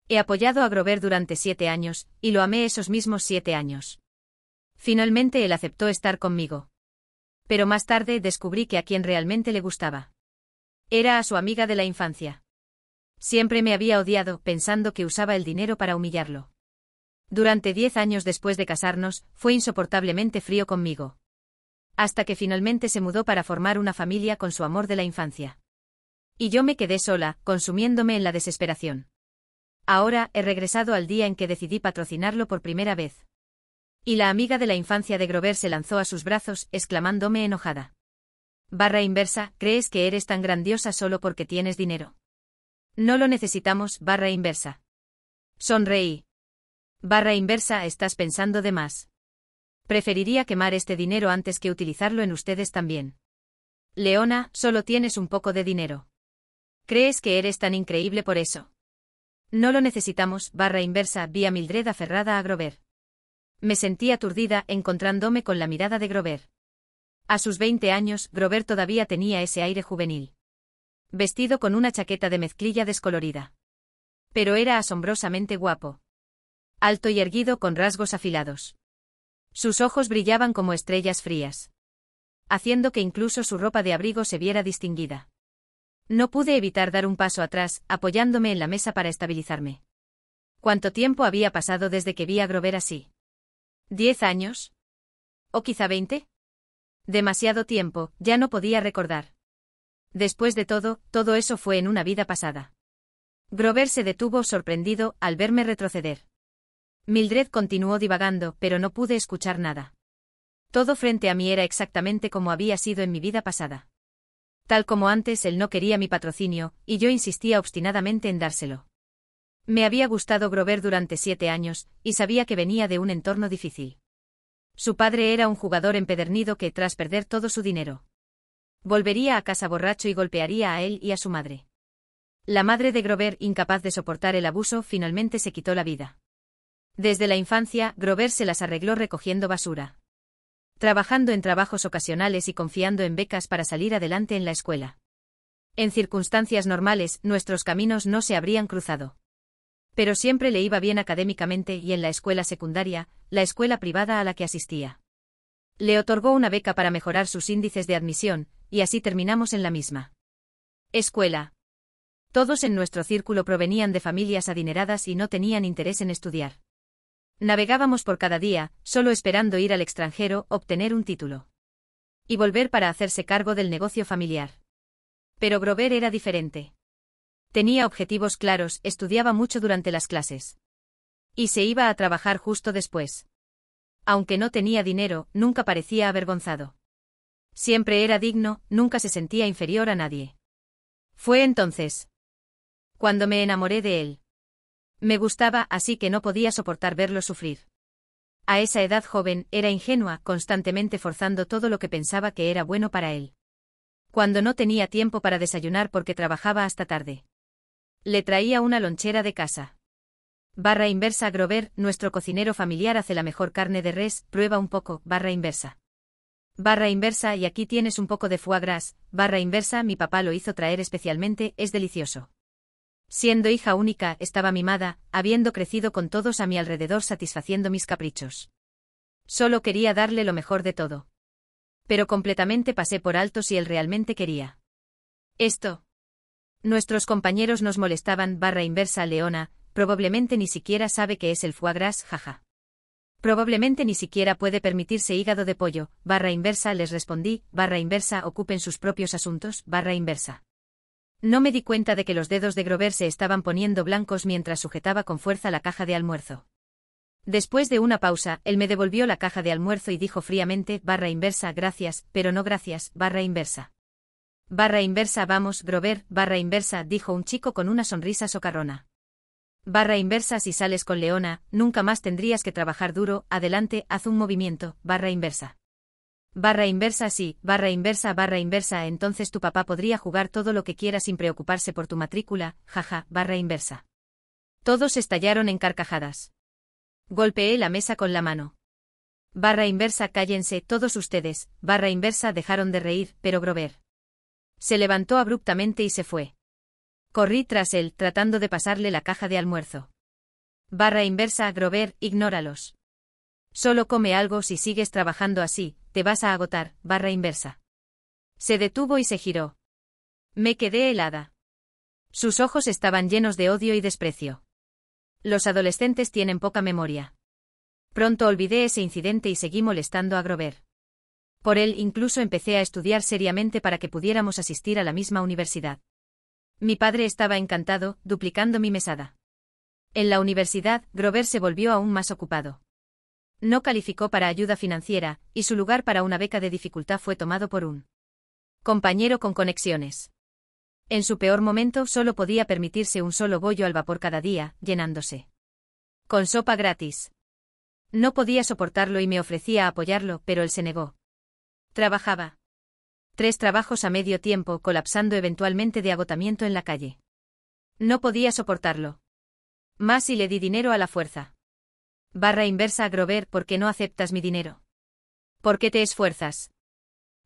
He apoyado a Grover durante 7 años, y lo amé esos mismos 7 años. Finalmente él aceptó estar conmigo. Pero más tarde descubrí que a quien realmente le gustaba era a su amiga de la infancia. Siempre me había odiado, pensando que usaba el dinero para humillarlo. Durante 10 años después de casarnos, fue insoportablemente frío conmigo. Hasta que finalmente se mudó para formar una familia con su amor de la infancia. Y yo me quedé sola, consumiéndome en la desesperación. Ahora he regresado al día en que decidí patrocinarlo por primera vez. Y la amiga de la infancia de Grover se lanzó a sus brazos, exclamándome enojada. Barra inversa, ¿crees que eres tan grandiosa solo porque tienes dinero? No lo necesitamos, barra inversa. Sonreí. Barra inversa, estás pensando de más. Preferiría quemar este dinero antes que utilizarlo en ustedes también. Leona, solo tienes un poco de dinero. ¿Crees que eres tan increíble por eso? No lo necesitamos, barra inversa, vi a Mildred aferrada a Grover. Me sentí aturdida encontrándome con la mirada de Grover. A sus 20 años, Grover todavía tenía ese aire juvenil. Vestido con una chaqueta de mezclilla descolorida. Pero era asombrosamente guapo. Alto y erguido con rasgos afilados. Sus ojos brillaban como estrellas frías, haciendo que incluso su ropa de abrigo se viera distinguida. No pude evitar dar un paso atrás, apoyándome en la mesa para estabilizarme. ¿Cuánto tiempo había pasado desde que vi a Grover así? ¿10 años? ¿O quizá 20? Demasiado tiempo, ya no podía recordar. Después de todo, todo eso fue en una vida pasada. Grover se detuvo sorprendido al verme retroceder. Mildred continuó divagando, pero no pude escuchar nada. Todo frente a mí era exactamente como había sido en mi vida pasada. Tal como antes él no quería mi patrocinio, y yo insistía obstinadamente en dárselo. Me había gustado Grover durante 7 años, y sabía que venía de un entorno difícil. Su padre era un jugador empedernido que, tras perder todo su dinero, volvería a casa borracho y golpearía a él y a su madre. La madre de Grover, incapaz de soportar el abuso, finalmente se quitó la vida. Desde la infancia, Grover se las arregló recogiendo basura, trabajando en trabajos ocasionales y confiando en becas para salir adelante en la escuela. En circunstancias normales, nuestros caminos no se habrían cruzado. Pero siempre le iba bien académicamente y en la escuela secundaria, la escuela privada a la que asistía. Le otorgó una beca para mejorar sus índices de admisión, y así terminamos en la misma escuela. Todos en nuestro círculo provenían de familias adineradas y no tenían interés en estudiar. Navegábamos por cada día, solo esperando ir al extranjero, obtener un título y volver para hacerse cargo del negocio familiar. Pero Grover era diferente. Tenía objetivos claros, estudiaba mucho durante las clases. Y se iba a trabajar justo después. Aunque no tenía dinero, nunca parecía avergonzado. Siempre era digno, nunca se sentía inferior a nadie. Fue entonces cuando me enamoré de él. Me gustaba, así que no podía soportar verlo sufrir. A esa edad joven, era ingenua, constantemente forzando todo lo que pensaba que era bueno para él. Cuando no tenía tiempo para desayunar porque trabajaba hasta tarde, le traía una lonchera de casa. Barra inversa Grover, nuestro cocinero familiar hace la mejor carne de res, prueba un poco, barra inversa. Barra inversa y aquí tienes un poco de foie gras, barra inversa mi papá lo hizo traer especialmente, es delicioso. Siendo hija única, estaba mimada, habiendo crecido con todos a mi alrededor satisfaciendo mis caprichos. Solo quería darle lo mejor de todo. Pero completamente pasé por alto si él realmente quería esto. Nuestros compañeros nos molestaban, barra inversa Leona, probablemente ni siquiera sabe qué es el foie gras, jaja. Probablemente ni siquiera puede permitirse hígado de pollo, barra inversa les respondí, barra inversa ocupen sus propios asuntos, barra inversa. No me di cuenta de que los dedos de Grover se estaban poniendo blancos mientras sujetaba con fuerza la caja de almuerzo. Después de una pausa, él me devolvió la caja de almuerzo y dijo fríamente, barra inversa gracias, pero no gracias, barra inversa. Barra inversa vamos, Grover, barra inversa, dijo un chico con una sonrisa socarrona. Barra inversa si sales con Leona, nunca más tendrías que trabajar duro, adelante, haz un movimiento, barra inversa. Barra inversa sí, barra inversa, entonces tu papá podría jugar todo lo que quiera sin preocuparse por tu matrícula, jaja, barra inversa. Todos estallaron en carcajadas. Golpeé la mesa con la mano. Barra inversa cállense todos ustedes, barra inversa dejaron de reír, pero Grover se levantó abruptamente y se fue. Corrí tras él, tratando de pasarle la caja de almuerzo. Barra inversa, Grover, ignóralos. Solo come algo si sigues trabajando así, te vas a agotar, barra inversa. Se detuvo y se giró. Me quedé helada. Sus ojos estaban llenos de odio y desprecio. Los adolescentes tienen poca memoria. Pronto olvidé ese incidente y seguí molestando a Grover. Por él incluso empecé a estudiar seriamente para que pudiéramos asistir a la misma universidad. Mi padre estaba encantado, duplicando mi mesada. En la universidad, Grover se volvió aún más ocupado. No calificó para ayuda financiera, y su lugar para una beca de dificultad fue tomado por un compañero con conexiones. En su peor momento solo podía permitirse un solo bollo al vapor cada día, llenándose con sopa gratis. No podía soportarlo y me ofrecía apoyarlo, pero él se negó. Trabajaba 3 trabajos a medio tiempo, colapsando eventualmente de agotamiento en la calle. No podía soportarlo. Más y le di dinero a la fuerza. Barra inversa, Grover, ¿por qué no aceptas mi dinero? ¿Por qué te esfuerzas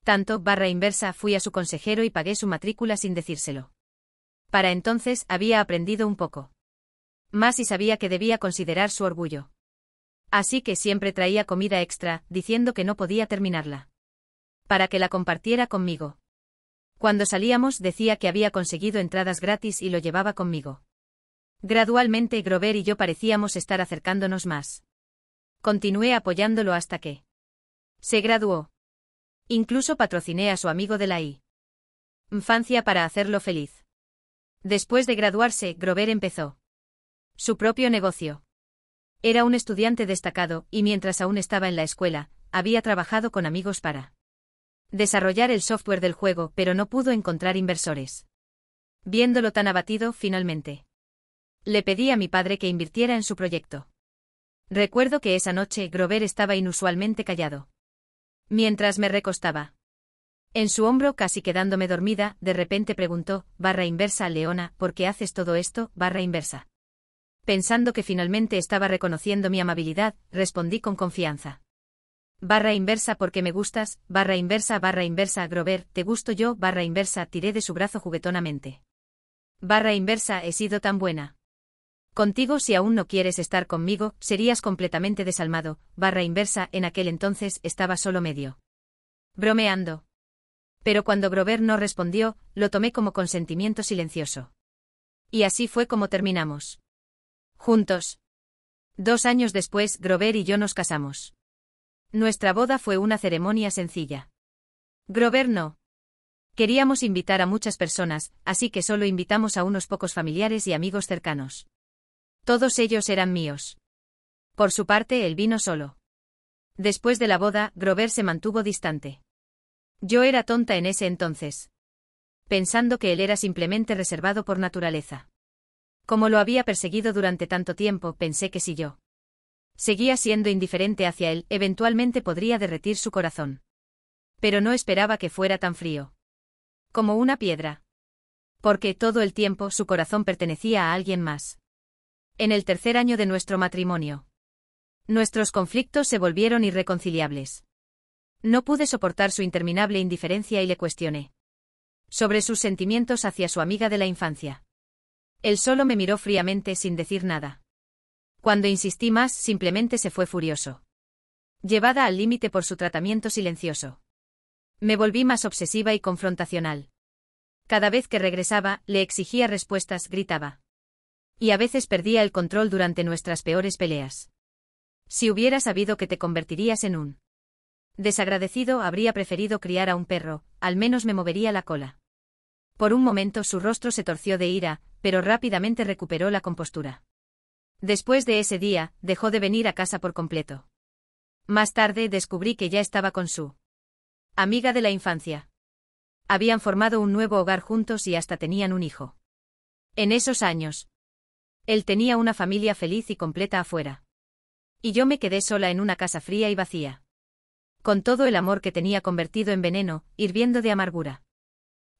tanto? Barra inversa, fui a su consejero y pagué su matrícula sin decírselo. Para entonces había aprendido un poco más y sabía que debía considerar su orgullo. Así que siempre traía comida extra, diciendo que no podía terminarla, para que la compartiera conmigo. Cuando salíamos decía que había conseguido entradas gratis y lo llevaba conmigo. Gradualmente Grover y yo parecíamos estar acercándonos más. Continué apoyándolo hasta que se graduó. Incluso patrociné a su amigo de la infancia para hacerlo feliz. Después de graduarse, Grover empezó su propio negocio. Era un estudiante destacado, y mientras aún estaba en la escuela, había trabajado con amigos para desarrollar el software del juego, pero no pudo encontrar inversores. Viéndolo tan abatido, finalmente le pedí a mi padre que invirtiera en su proyecto. Recuerdo que esa noche Grover estaba inusualmente callado. Mientras me recostaba en su hombro, casi quedándome dormida, de repente preguntó, barra inversa, Leona, ¿por qué haces todo esto? Barra inversa. Pensando que finalmente estaba reconociendo mi amabilidad, respondí con confianza. Barra inversa, porque me gustas, barra inversa, Grover, ¿te gusto yo? Barra inversa, tiré de su brazo juguetonamente. Barra inversa, he sido tan buena contigo, si aún no quieres estar conmigo, serías completamente desalmado, barra inversa, en aquel entonces estaba solo medio bromeando. Pero cuando Grover no respondió, lo tomé como consentimiento silencioso. Y así fue como terminamos juntos. 2 años después, Grover y yo nos casamos. Nuestra boda fue una ceremonia sencilla. Grover no queríamos invitar a muchas personas, así que solo invitamos a unos pocos familiares y amigos cercanos. Todos ellos eran míos. Por su parte, él vino solo. Después de la boda, Grover se mantuvo distante. Yo era tonta en ese entonces, pensando que él era simplemente reservado por naturaleza. Como lo había perseguido durante tanto tiempo, pensé que si yo seguía siendo indiferente hacia él, eventualmente podría derretir su corazón. Pero no esperaba que fuera tan frío como una piedra. Porque todo el tiempo su corazón pertenecía a alguien más. En el 3er año de nuestro matrimonio, nuestros conflictos se volvieron irreconciliables. No pude soportar su interminable indiferencia y le cuestioné sobre sus sentimientos hacia su amiga de la infancia. Él solo me miró fríamente sin decir nada. Cuando insistí más, simplemente se fue furioso, llevada al límite por su tratamiento silencioso. Me volví más obsesiva y confrontacional. Cada vez que regresaba, le exigía respuestas, gritaba. Y a veces perdía el control durante nuestras peores peleas. Si hubiera sabido que te convertirías en un desagradecido, habría preferido criar a un perro, al menos me movería la cola. Por un momento su rostro se torció de ira, pero rápidamente recuperó la compostura. Después de ese día, dejó de venir a casa por completo. Más tarde descubrí que ya estaba con su amiga de la infancia. Habían formado un nuevo hogar juntos y hasta tenían un hijo. En esos años, él tenía una familia feliz y completa afuera. Y yo me quedé sola en una casa fría y vacía. Con todo el amor que tenía convertido en veneno, hirviendo de amargura.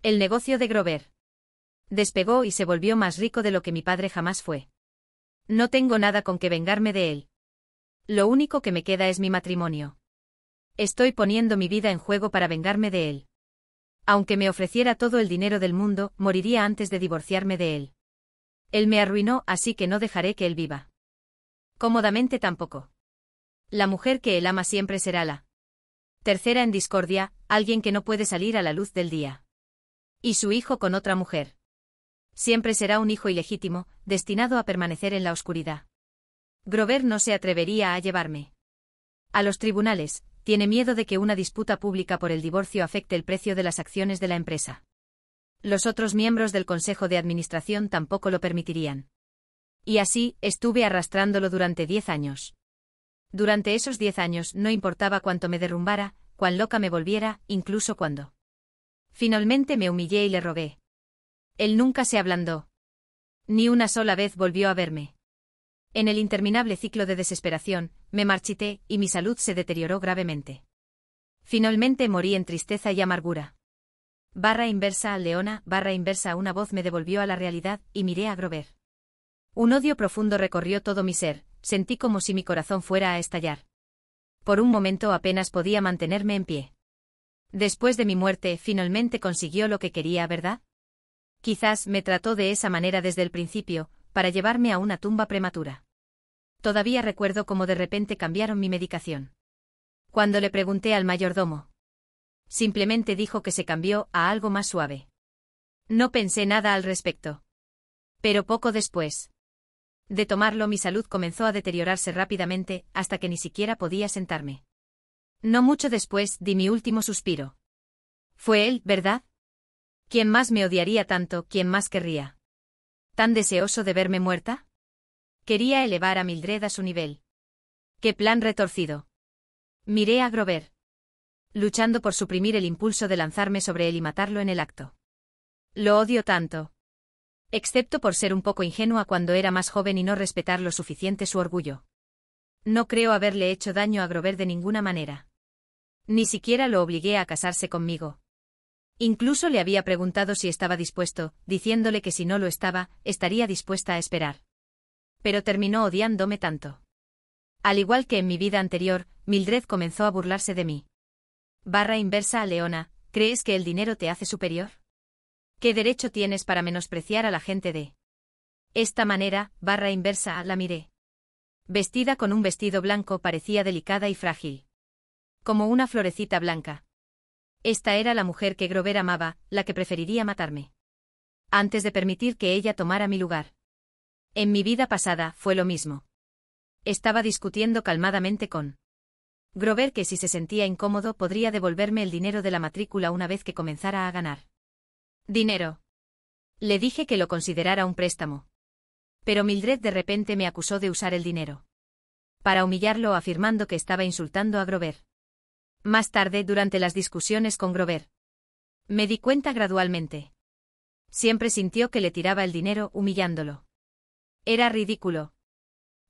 El negocio de Grover despegó y se volvió más rico de lo que mi padre jamás fue. No tengo nada con que vengarme de él. Lo único que me queda es mi matrimonio. Estoy poniendo mi vida en juego para vengarme de él. Aunque me ofreciera todo el dinero del mundo, moriría antes de divorciarme de él. Él me arruinó, así que no dejaré que él viva. Cómodamente tampoco. La mujer que él ama siempre será la tercera en discordia, alguien que no puede salir a la luz del día. Y su hijo con otra mujer. Siempre será un hijo ilegítimo, destinado a permanecer en la oscuridad. Grover no se atrevería a llevarme a los tribunales, tiene miedo de que una disputa pública por el divorcio afecte el precio de las acciones de la empresa. Los otros miembros del consejo de administración tampoco lo permitirían. Y así, estuve arrastrándolo durante 10 años. Durante esos 10 años no importaba cuánto me derrumbara, cuán loca me volviera, incluso cuando finalmente me humillé y le rogué. Él nunca se ablandó. Ni una sola vez volvió a verme. En el interminable ciclo de desesperación, me marchité y mi salud se deterioró gravemente. Finalmente morí en tristeza y amargura. Leona, una voz me devolvió a la realidad y miré a Grover. Un odio profundo recorrió todo mi ser, sentí como si mi corazón fuera a estallar. Por un momento apenas podía mantenerme en pie. Después de mi muerte, finalmente consiguió lo que quería, ¿verdad? Quizás me trató de esa manera desde el principio, para llevarme a una tumba prematura. Todavía recuerdo cómo de repente cambiaron mi medicación. Cuando le pregunté al mayordomo, simplemente dijo que se cambió a algo más suave. No pensé nada al respecto. Pero poco después de tomarlo, mi salud comenzó a deteriorarse rápidamente, hasta que ni siquiera podía sentarme. No mucho después di mi último suspiro. Fue él, ¿verdad? ¿Quién más me odiaría tanto, quién más querría? ¿Tan deseoso de verme muerta? Quería elevar a Mildred a su nivel. ¡Qué plan retorcido! Miré a Grover, luchando por suprimir el impulso de lanzarme sobre él y matarlo en el acto. Lo odio tanto. Excepto por ser un poco ingenua cuando era más joven y no respetar lo suficiente su orgullo. No creo haberle hecho daño a Grover de ninguna manera. Ni siquiera lo obligué a casarse conmigo. Incluso le había preguntado si estaba dispuesto, diciéndole que si no lo estaba, estaría dispuesta a esperar. Pero terminó odiándome tanto. Al igual que en mi vida anterior, Mildred comenzó a burlarse de mí. Leona, ¿crees que el dinero te hace superior? ¿Qué derecho tienes para menospreciar a la gente de esta manera? La miré. Vestida con un vestido blanco, parecía delicada y frágil. Como una florecita blanca. Esta era la mujer que Grover amaba, la que preferiría matarme. Antes de permitir que ella tomara mi lugar. En mi vida pasada fue lo mismo. Estaba discutiendo calmadamente con Grover que si se sentía incómodo podría devolverme el dinero de la matrícula una vez que comenzara a ganar dinero. Le dije que lo considerara un préstamo. Pero Mildred de repente me acusó de usar el dinero para humillarlo, afirmando que estaba insultando a Grover. Más tarde, durante las discusiones con Grover, me di cuenta gradualmente. Siempre sintió que le tiraba el dinero, humillándolo. Era ridículo.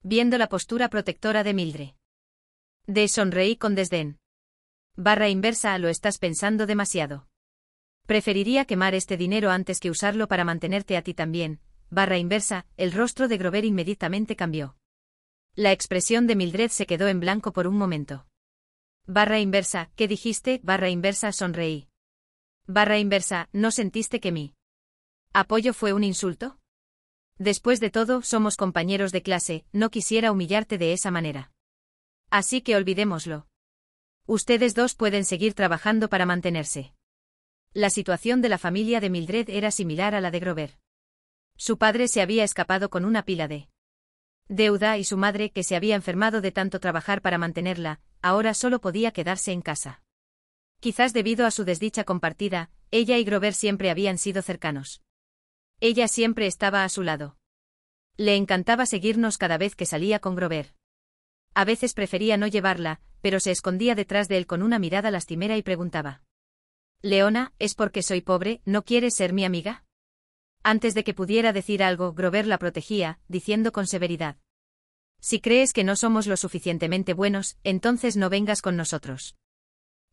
Viendo la postura protectora de Mildred, sonreí con desdén. Lo estás pensando demasiado. Preferiría quemar este dinero antes que usarlo para mantenerte a ti también. El rostro de Grover inmediatamente cambió. La expresión de Mildred se quedó en blanco por un momento. ¿Qué dijiste? Sonreí. ¿No sentiste que mi apoyo fue un insulto? Después de todo, somos compañeros de clase, no quisiera humillarte de esa manera. Así que olvidémoslo. Ustedes dos pueden seguir trabajando para mantenerse. La situación de la familia de Mildred era similar a la de Grover. Su padre se había escapado con una pila de deuda y su madre, que se había enfermado de tanto trabajar para mantenerla, ahora solo podía quedarse en casa. Quizás debido a su desdicha compartida, ella y Grover siempre habían sido cercanos. Ella siempre estaba a su lado. Le encantaba seguirnos cada vez que salía con Grover. A veces prefería no llevarla, pero se escondía detrás de él con una mirada lastimera y preguntaba: Leona, ¿es porque soy pobre, no quieres ser mi amiga? Antes de que pudiera decir algo, Grover la protegía, diciendo con severidad: Si crees que no somos lo suficientemente buenos, entonces no vengas con nosotros.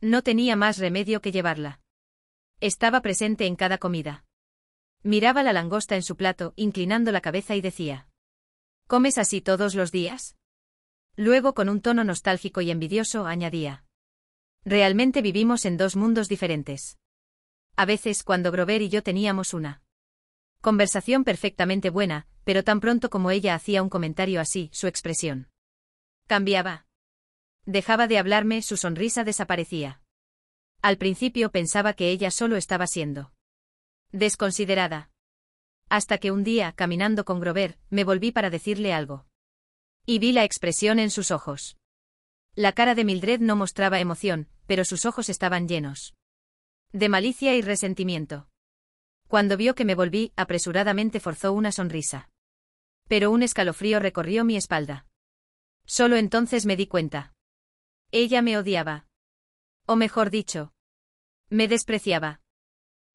No tenía más remedio que llevarla. Estaba presente en cada comida. Miraba la langosta en su plato, inclinando la cabeza y decía: ¿Comes así todos los días? Luego, con un tono nostálgico y envidioso, añadía: Realmente vivimos en dos mundos diferentes. A veces, cuando Grover y yo teníamos una conversación perfectamente buena, pero tan pronto como ella hacía un comentario así, su expresión Cambiaba. Dejaba de hablarme, su sonrisa desaparecía. Al principio pensaba que ella solo estaba siendo desconsiderada. Hasta que un día, caminando con Grover, me volví para decirle algo. Y vi la expresión en sus ojos. La cara de Mildred no mostraba emoción, pero sus ojos estaban llenos de malicia y resentimiento. Cuando vio que me volví, apresuradamente forzó una sonrisa. Pero un escalofrío recorrió mi espalda. Solo entonces me di cuenta. Ella me odiaba. O mejor dicho, me despreciaba.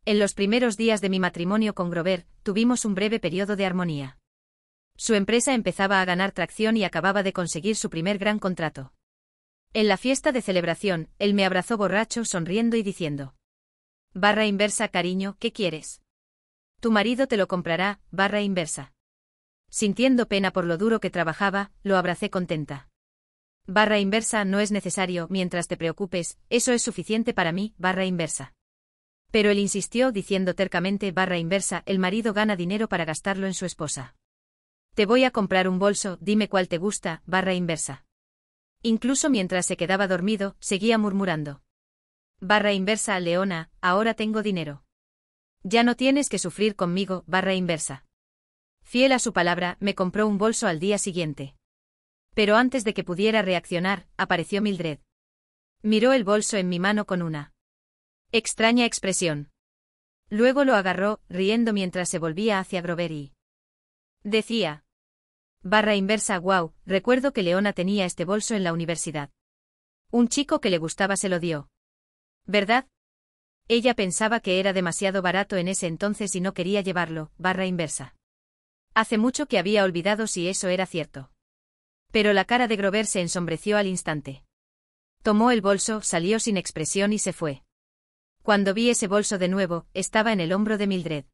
En los primeros días de mi matrimonio con Grover, tuvimos un breve periodo de armonía. Su empresa empezaba a ganar tracción y acababa de conseguir su primer gran contrato. En la fiesta de celebración, él me abrazó borracho, sonriendo y diciendo: barra inversa, cariño, ¿qué quieres? Tu marido te lo comprará, barra inversa. Sintiendo pena por lo duro que trabajaba, lo abracé contenta. Barra inversa, no es necesario, mientras te preocupes, eso es suficiente para mí, barra inversa. Pero él insistió diciendo tercamente, barra inversa, el marido gana dinero para gastarlo en su esposa. Te voy a comprar un bolso, dime cuál te gusta, barra inversa. Incluso mientras se quedaba dormido, seguía murmurando. Barra inversa, Leona, ahora tengo dinero. Ya no tienes que sufrir conmigo, barra inversa. Fiel a su palabra, me compró un bolso al día siguiente. Pero antes de que pudiera reaccionar, apareció Mildred. Miró el bolso en mi mano con una extraña expresión. Luego lo agarró, riendo mientras se volvía hacia Grover y decía: barra inversa, wow, recuerdo que Leona tenía este bolso en la universidad. Un chico que le gustaba se lo dio. ¿Verdad? Ella pensaba que era demasiado barato en ese entonces y no quería llevarlo, barra inversa. Hace mucho que había olvidado si eso era cierto. Pero la cara de Grover se ensombreció al instante. Tomó el bolso, salió sin expresión y se fue. Cuando vi ese bolso de nuevo, estaba en el hombro de Mildred.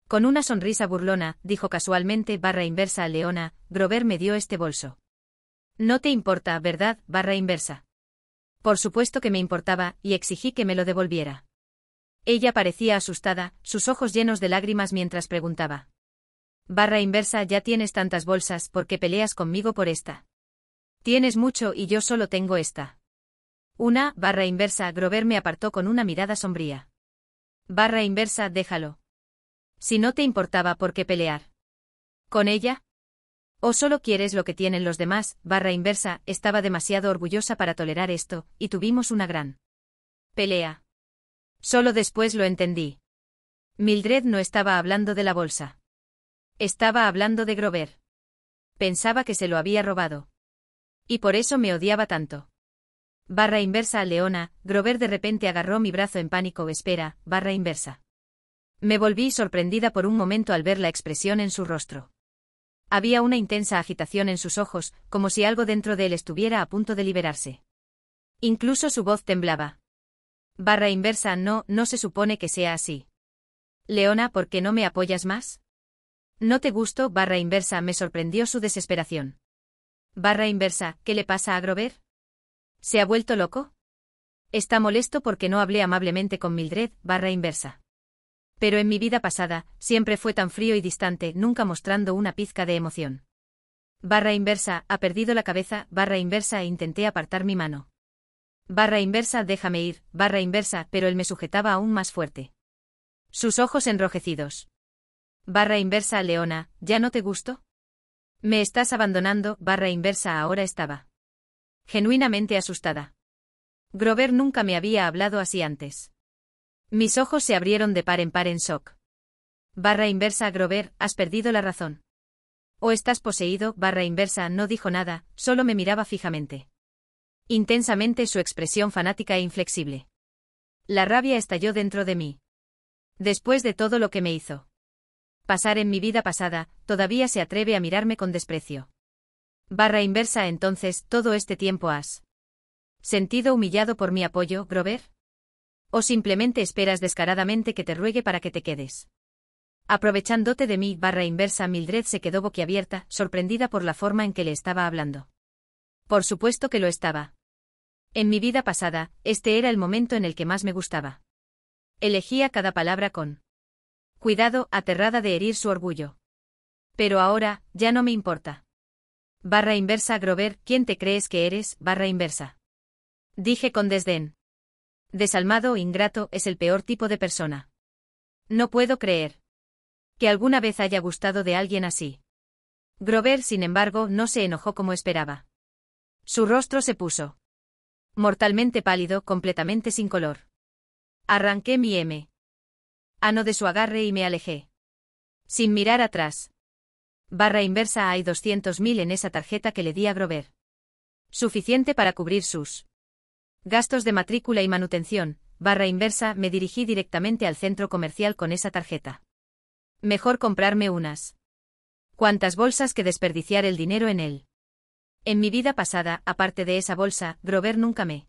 Con una sonrisa burlona, dijo casualmente, barra inversa a Leona, Grover me dio este bolso. No te importa, ¿verdad, barra inversa? Por supuesto que me importaba, y exigí que me lo devolviera. Ella parecía asustada, sus ojos llenos de lágrimas mientras preguntaba. Barra inversa, ya tienes tantas bolsas, ¿por qué peleas conmigo por esta? Tienes mucho y yo solo tengo esta. Una, barra inversa, Grover me apartó con una mirada sombría. Barra inversa, déjalo. Si no te importaba, ¿por qué pelear? ¿Con ella? ¿O solo quieres lo que tienen los demás? Barra inversa, estaba demasiado orgullosa para tolerar esto, y tuvimos una gran pelea. Solo después lo entendí. Mildred no estaba hablando de la bolsa. Estaba hablando de Grover. Pensaba que se lo había robado. Y por eso me odiaba tanto. Barra inversa a Leona, Grover de repente agarró mi brazo en pánico. Espera, barra inversa. Me volví sorprendida por un momento al ver la expresión en su rostro. Había una intensa agitación en sus ojos, como si algo dentro de él estuviera a punto de liberarse. Incluso su voz temblaba. Barra inversa, no se supone que sea así. Leona, ¿por qué no me apoyas más? ¿No te gusto? Barra inversa, me sorprendió su desesperación. Barra inversa, ¿qué le pasa a Grover? ¿Se ha vuelto loco? Está molesto porque no hablé amablemente con Mildred, barra inversa. Pero en mi vida pasada, siempre fue tan frío y distante, nunca mostrando una pizca de emoción. Barra inversa, ha perdido la cabeza, barra inversa, e intenté apartar mi mano. Barra inversa, déjame ir, barra inversa, pero él me sujetaba aún más fuerte. Sus ojos enrojecidos. Barra inversa, Leona, ¿ya no te gusto? Me estás abandonando, barra inversa, ahora estaba genuinamente asustada. Grover nunca me había hablado así antes. Mis ojos se abrieron de par en shock. Barra inversa, Grover, has perdido la razón. ¿O estás poseído? Barra inversa, no dijo nada, solo me miraba fijamente. Intensamente, su expresión fanática e inflexible. La rabia estalló dentro de mí. Después de todo lo que me hizo pasar en mi vida pasada, todavía se atreve a mirarme con desprecio. Barra inversa, entonces, todo este tiempo has sentido humillado por mi apoyo, Grover? ¿O simplemente esperas descaradamente que te ruegue para que te quedes aprovechándote de mí? Barra inversa, Mildred se quedó boquiabierta, sorprendida por la forma en que le estaba hablando. Por supuesto que lo estaba. En mi vida pasada, este era el momento en el que más me gustaba. Elegía cada palabra con cuidado, aterrada de herir su orgullo. Pero ahora, ya no me importa. Barra inversa Grover, ¿quién te crees que eres? Barra inversa. Dije con desdén. Desalmado, ingrato, es el peor tipo de persona. No puedo creer que alguna vez haya gustado de alguien así. Grover, sin embargo, no se enojó como esperaba. Su rostro se puso mortalmente pálido, completamente sin color. Arranqué mi mano de su agarre y me alejé. Sin mirar atrás. Barra inversa, hay 200.000 en esa tarjeta que le di a Grover. Suficiente para cubrir sus gastos de matrícula y manutención. Barra inversa, me dirigí directamente al centro comercial con esa tarjeta. Mejor comprarme unas cuantas bolsas que desperdiciar el dinero en él. En mi vida pasada, aparte de esa bolsa, Grover nunca me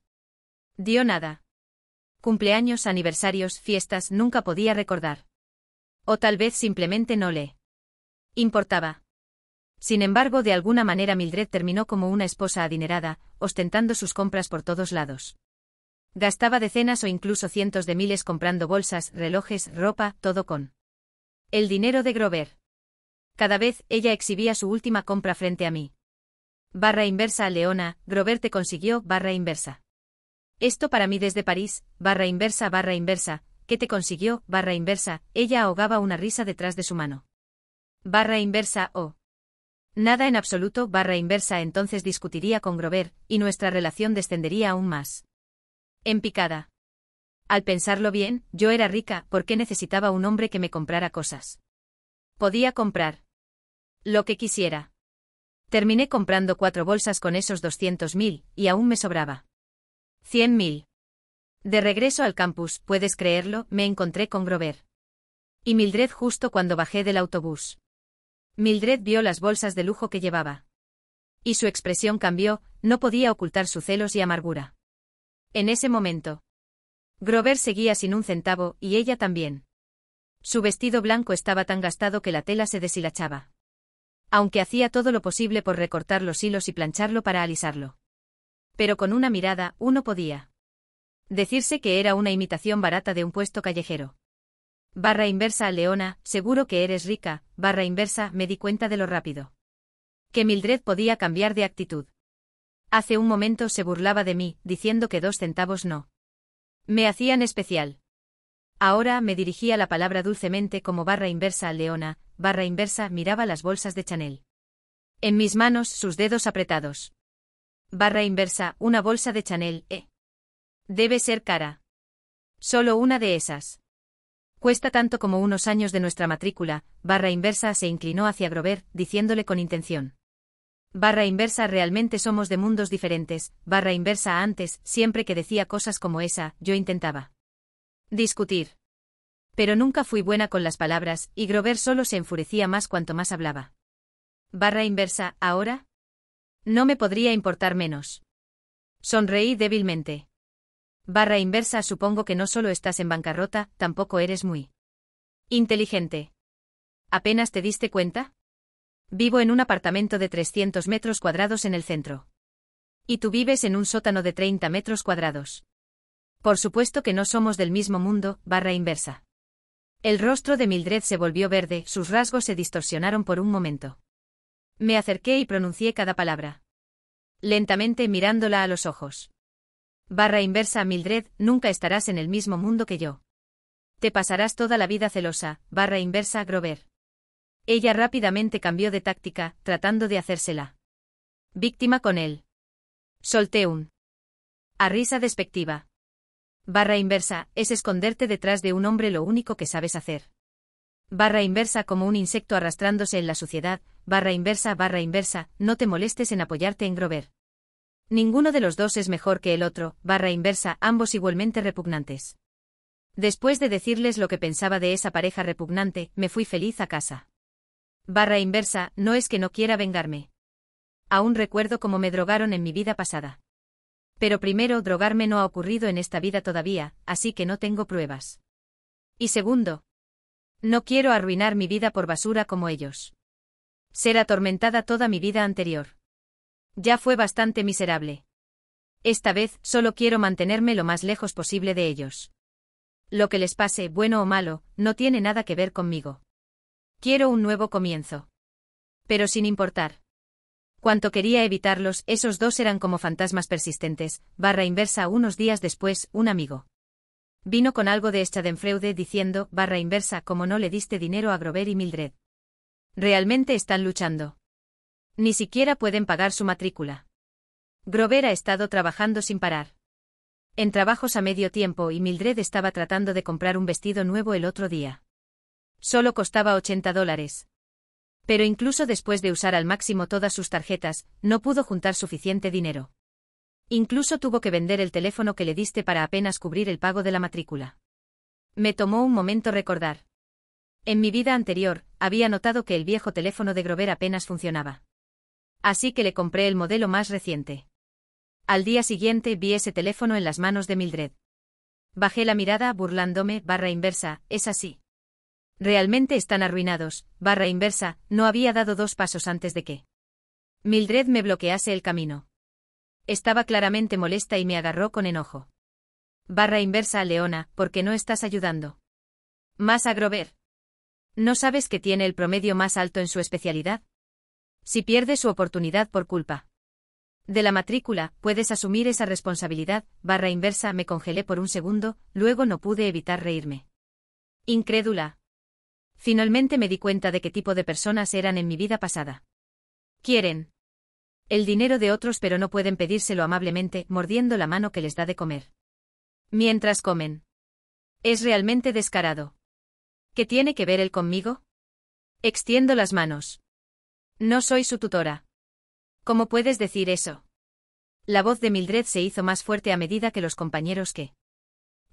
dio nada. Cumpleaños, aniversarios, fiestas, nunca podía recordar. O tal vez simplemente no le importaba. Sin embargo, de alguna manera Mildred terminó como una esposa adinerada, ostentando sus compras por todos lados. Gastaba decenas o incluso cientos de miles comprando bolsas, relojes, ropa, todo con el dinero de Grover. Cada vez, ella exhibía su última compra frente a mí. Barra inversa, Leona, Grover te consiguió, barra inversa. Esto para mí desde París, barra inversa, ¿qué te consiguió, barra inversa? Ella ahogaba una risa detrás de su mano. Barra inversa, oh. Nada en absoluto, barra inversa, entonces discutiría con Grover, y nuestra relación descendería aún más. En picada. Al pensarlo bien, yo era rica, ¿por qué necesitaba un hombre que me comprara cosas? Podía comprar lo que quisiera. Terminé comprando 4 bolsas con esos 200.000, y aún me sobraba 100.000. De regreso al campus, ¿puedes creerlo? Me encontré con Grover y Mildred justo cuando bajé del autobús. Mildred vio las bolsas de lujo que llevaba. Y su expresión cambió, no podía ocultar sus celos y amargura. En ese momento, Grover seguía sin un centavo, y ella también. Su vestido blanco estaba tan gastado que la tela se deshilachaba. Aunque hacía todo lo posible por recortar los hilos y plancharlo para alisarlo. Pero con una mirada, uno podía decirse que era una imitación barata de un puesto callejero. Barra inversa, Leona, seguro que eres rica, barra inversa, me di cuenta de lo rápido que Mildred podía cambiar de actitud. Hace un momento se burlaba de mí, diciendo que 2 centavos no me hacían especial. Ahora me dirigía la palabra dulcemente como barra inversa, Leona, barra inversa, miraba las bolsas de Chanel. En mis manos, sus dedos apretados. Barra inversa, una bolsa de Chanel, debe ser cara. Solo una de esas. Cuesta tanto como unos años de nuestra matrícula, barra inversa se inclinó hacia Grover, diciéndole con intención. Barra inversa, realmente somos de mundos diferentes, barra inversa, antes, siempre que decía cosas como esa, yo intentaba discutir. Pero nunca fui buena con las palabras, y Grover solo se enfurecía más cuanto más hablaba. Barra inversa, ¿ahora? No me podría importar menos. Sonreí débilmente. Barra inversa, supongo que no solo estás en bancarrota, tampoco eres muy inteligente. ¿Apenas te diste cuenta? Vivo en un apartamento de 300 metros cuadrados en el centro. Y tú vives en un sótano de 30 metros cuadrados. Por supuesto que no somos del mismo mundo, barra inversa. El rostro de Mildred se volvió verde, sus rasgos se distorsionaron por un momento. Me acerqué y pronuncié cada palabra. Lentamente mirándola a los ojos. Barra inversa, Mildred, nunca estarás en el mismo mundo que yo. Te pasarás toda la vida celosa, barra inversa, Grover. Ella rápidamente cambió de táctica, tratando de hacérsela víctima con él. Solté un a risa despectiva. Barra inversa, es esconderte detrás de un hombre lo único que sabes hacer. Barra inversa, como un insecto arrastrándose en la suciedad, barra inversa, no te molestes en apoyarte en Grover. Ninguno de los dos es mejor que el otro, barra inversa, ambos igualmente repugnantes. Después de decirles lo que pensaba de esa pareja repugnante, me fui feliz a casa. Barra inversa, no es que no quiera vengarme. Aún recuerdo cómo me drogaron en mi vida pasada. Pero primero, drogarme no ha ocurrido en esta vida todavía, así que no tengo pruebas. Y segundo, no quiero arruinar mi vida por basura como ellos. Ser atormentada toda mi vida anterior. Ya fue bastante miserable. Esta vez, solo quiero mantenerme lo más lejos posible de ellos. Lo que les pase, bueno o malo, no tiene nada que ver conmigo. Quiero un nuevo comienzo. Pero sin importar Cuanto quería evitarlos, esos dos eran como fantasmas persistentes. Barra inversa. Unos días después, un amigo vino con algo de Schadenfreude diciendo, barra inversa, como no le diste dinero a Grover y Mildred. Realmente están luchando. Ni siquiera pueden pagar su matrícula. Grover ha estado trabajando sin parar. En trabajos a medio tiempo y Mildred estaba tratando de comprar un vestido nuevo el otro día. Solo costaba $80. Pero incluso después de usar al máximo todas sus tarjetas, no pudo juntar suficiente dinero. Incluso tuvo que vender el teléfono que le diste para apenas cubrir el pago de la matrícula. Me tomó un momento recordar. En mi vida anterior, había notado que el viejo teléfono de Grover apenas funcionaba. Así que le compré el modelo más reciente. Al día siguiente vi ese teléfono en las manos de Mildred. Bajé la mirada burlándome, barra inversa, es así. Realmente están arruinados, barra inversa, no había dado 2 pasos antes de que Mildred me bloquease el camino. Estaba claramente molesta y me agarró con enojo. Barra inversa, Leona, ¿por qué no estás ayudando más a Grover? ¿No sabes que tiene el promedio más alto en su especialidad? Si pierde su oportunidad por culpa de la matrícula, puedes asumir esa responsabilidad, barra inversa. Me congelé por un segundo, luego no pude evitar reírme. Incrédula. Finalmente me di cuenta de qué tipo de personas eran en mi vida pasada. Quieren el dinero de otros pero no pueden pedírselo amablemente, mordiendo la mano que les da de comer mientras comen. Es realmente descarado. ¿Qué tiene que ver él conmigo? Extiendo las manos. No soy su tutora. ¿Cómo puedes decir eso? La voz de Mildred se hizo más fuerte a medida que los compañeros que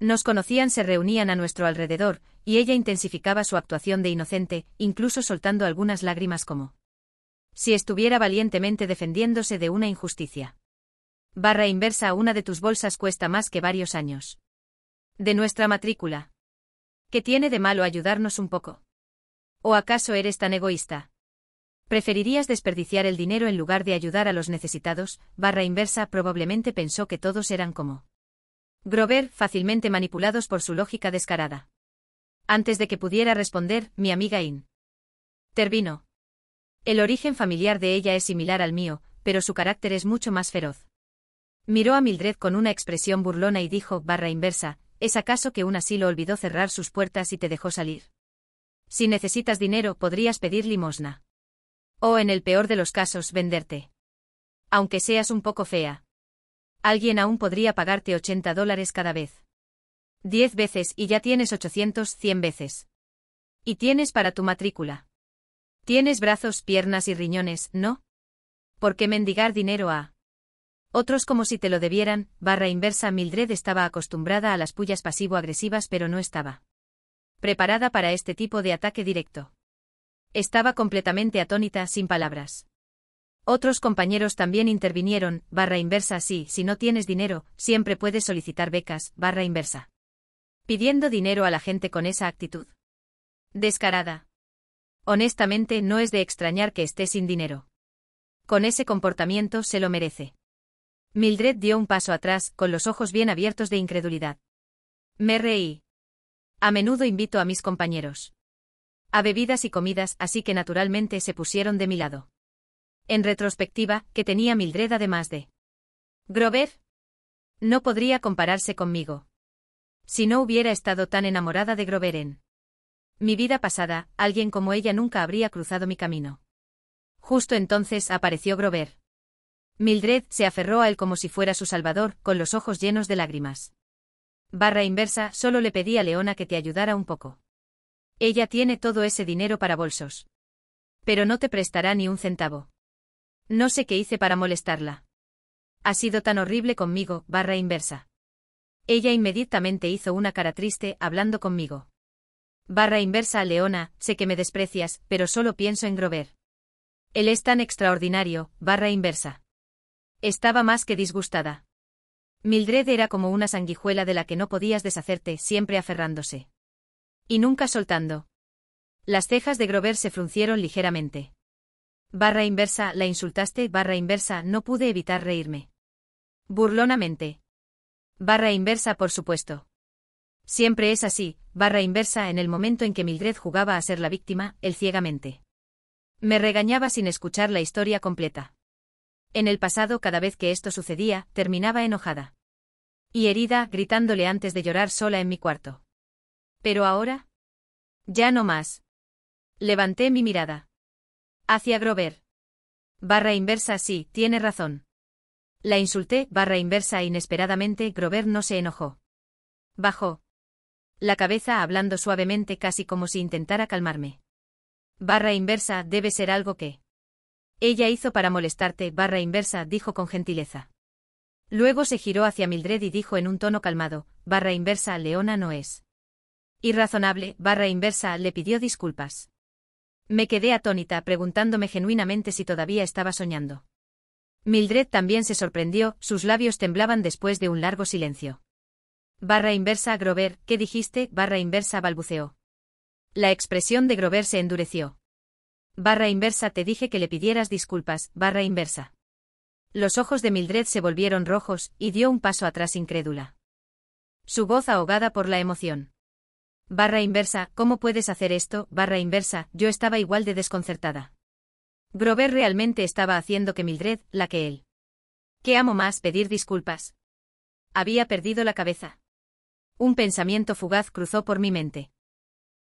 nos conocían se reunían a nuestro alrededor, y ella intensificaba su actuación de inocente, incluso soltando algunas lágrimas como si estuviera valientemente defendiéndose de una injusticia. Barra inversa, una de tus bolsas cuesta más que varios años de nuestra matrícula. ¿Qué tiene de malo ayudarnos un poco? ¿O acaso eres tan egoísta? ¿Preferirías desperdiciar el dinero en lugar de ayudar a los necesitados? Barra inversa probablemente pensó que todos eran como Grover, fácilmente manipulados por su lógica descarada. Antes de que pudiera responder, mi amiga intervino. El origen familiar de ella es similar al mío, pero su carácter es mucho más feroz. Miró a Mildred con una expresión burlona y dijo, barra inversa, ¿es acaso que un asilo olvidó cerrar sus puertas y te dejó salir? Si necesitas dinero, podrías pedir limosna. O en el peor de los casos, venderte. Aunque seas un poco fea. Alguien aún podría pagarte $80 cada vez. 10 veces y ya tienes 800, 100 veces. Y tienes para tu matrícula. Tienes brazos, piernas y riñones, ¿no? ¿Por qué mendigar dinero a otros como si te lo debieran? Barra inversa. Mildred estaba acostumbrada a las pullas pasivo-agresivas pero no estaba preparada para este tipo de ataque directo. Estaba completamente atónita, sin palabras. Otros compañeros también intervinieron, barra inversa. Sí, si no tienes dinero, siempre puedes solicitar becas, barra inversa. Pidiendo dinero a la gente con esa actitud descarada. Honestamente, no es de extrañar que esté sin dinero. Con ese comportamiento se lo merece. Mildred dio un paso atrás, con los ojos bien abiertos de incredulidad. Me reí. A menudo invito a mis compañeros a bebidas y comidas, así que naturalmente se pusieron de mi lado. En retrospectiva, ¿qué tenía Mildred además de Grover? No podría compararse conmigo. Si no hubiera estado tan enamorada de Grover en mi vida pasada, alguien como ella nunca habría cruzado mi camino. Justo entonces apareció Grover. Mildred se aferró a él como si fuera su salvador, con los ojos llenos de lágrimas. Barra inversa, solo le pedí a Leona que te ayudara un poco. Ella tiene todo ese dinero para bolsos. Pero no te prestará ni un centavo. No sé qué hice para molestarla. Ha sido tan horrible conmigo, barra inversa. Ella inmediatamente hizo una cara triste, hablando conmigo. Barra inversa, Leona, sé que me desprecias, pero solo pienso en Grover. Él es tan extraordinario, barra inversa. Estaba más que disgustada. Mildred era como una sanguijuela de la que no podías deshacerte, siempre aferrándose. Y nunca soltando. Las cejas de Grover se fruncieron ligeramente. Barra inversa, ¿la insultaste? Barra inversa, no pude evitar reírme. Burlonamente. Barra inversa, por supuesto. Siempre es así, barra inversa. En el momento en que Mildred jugaba a ser la víctima, él ciegamente me regañaba sin escuchar la historia completa. En el pasado, cada vez que esto sucedía, terminaba enojada y herida, gritándole antes de llorar sola en mi cuarto. Pero ahora, ya no más. Levanté mi mirada hacia Grover. Barra inversa, sí, tiene razón. La insulté, barra inversa, inesperadamente. Grover no se enojó. Bajó la cabeza, hablando suavemente, casi como si intentara calmarme. Barra inversa, debe ser algo que ella hizo para molestarte, barra inversa, dijo con gentileza. Luego se giró hacia Mildred y dijo en un tono calmado, barra inversa, Leona no es irrazonable, barra inversa, le pidió disculpas. Me quedé atónita, preguntándome genuinamente si todavía estaba soñando. Mildred también se sorprendió, sus labios temblaban después de un largo silencio. Barra inversa, Grover, ¿qué dijiste? Barra inversa, balbuceó. La expresión de Grover se endureció. Barra inversa, te dije que le pidieras disculpas, barra inversa. Los ojos de Mildred se volvieron rojos, y dio un paso atrás incrédula. Su voz ahogada por la emoción. Barra inversa, ¿cómo puedes hacer esto? Barra inversa, yo estaba igual de desconcertada. Grover realmente estaba haciendo que Mildred, la que él que amo más, pedir disculpas. Había perdido la cabeza. Un pensamiento fugaz cruzó por mi mente.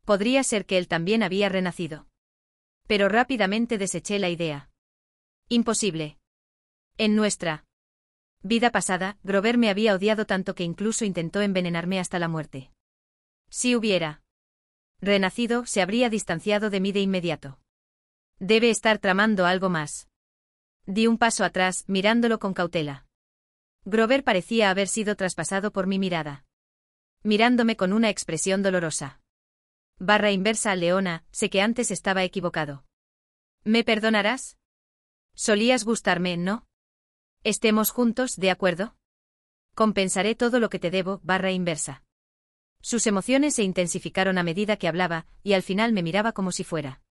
Podría ser que él también había renacido. Pero rápidamente deseché la idea. Imposible. En nuestra vida pasada, Grover me había odiado tanto que incluso intentó envenenarme hasta la muerte. Si hubiera renacido, se habría distanciado de mí de inmediato. Debe estar tramando algo más. Di un paso atrás, mirándolo con cautela. Grover parecía haber sido traspasado por mi mirada. Mirándome con una expresión dolorosa. Barra inversa, Leona, sé que antes estaba equivocado. ¿Me perdonarás? Solías gustarme, ¿no? Estemos juntos, ¿de acuerdo? Compensaré todo lo que te debo, barra inversa. Sus emociones se intensificaron a medida que hablaba, y al final me miraba como si fuera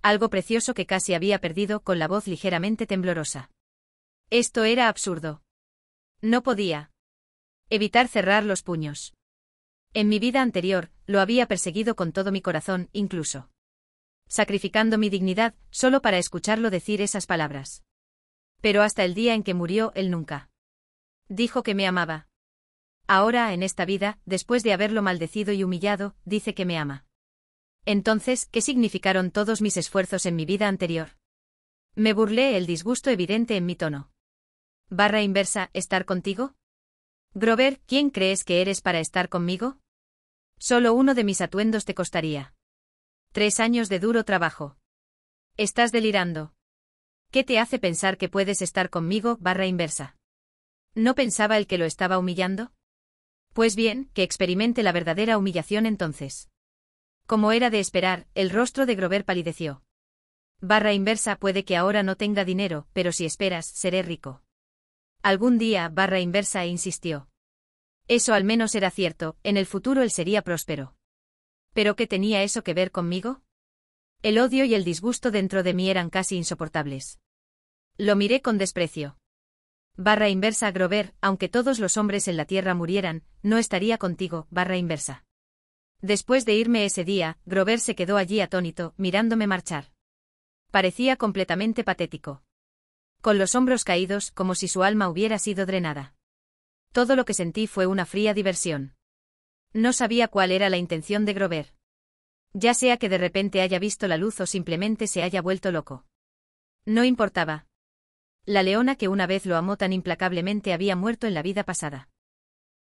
algo precioso que casi había perdido, con la voz ligeramente temblorosa. Esto era absurdo. No podía evitar cerrar los puños. En mi vida anterior, lo había perseguido con todo mi corazón, incluso sacrificando mi dignidad, solo para escucharlo decir esas palabras. Pero hasta el día en que murió, él nunca dijo que me amaba. Ahora, en esta vida, después de haberlo maldecido y humillado, dice que me ama. Entonces, ¿qué significaron todos mis esfuerzos en mi vida anterior? Me burlé, el disgusto evidente en mi tono. Barra inversa, ¿estar contigo? Grover, ¿quién crees que eres para estar conmigo? Solo uno de mis atuendos te costaría 3 años de duro trabajo. Estás delirando. ¿Qué te hace pensar que puedes estar conmigo? Barra inversa. ¿No pensaba el que lo estaba humillando? Pues bien, que experimente la verdadera humillación entonces. Como era de esperar, el rostro de Grover palideció. Barra inversa, puede que ahora no tenga dinero, pero si esperas, seré rico. Algún día, barra inversa, insistió. Eso al menos era cierto, en el futuro él sería próspero. ¿Pero qué tenía eso que ver conmigo? El odio y el disgusto dentro de mí eran casi insoportables. Lo miré con desprecio. Barra inversa, Grover, aunque todos los hombres en la tierra murieran, no estaría contigo, barra inversa. Después de irme ese día, Grover se quedó allí atónito, mirándome marchar. Parecía completamente patético. Con los hombros caídos, como si su alma hubiera sido drenada. Todo lo que sentí fue una fría diversión. No sabía cuál era la intención de Grover. Ya sea que de repente haya visto la luz o simplemente se haya vuelto loco. No importaba. La leona que una vez lo amó tan implacablemente había muerto en la vida pasada.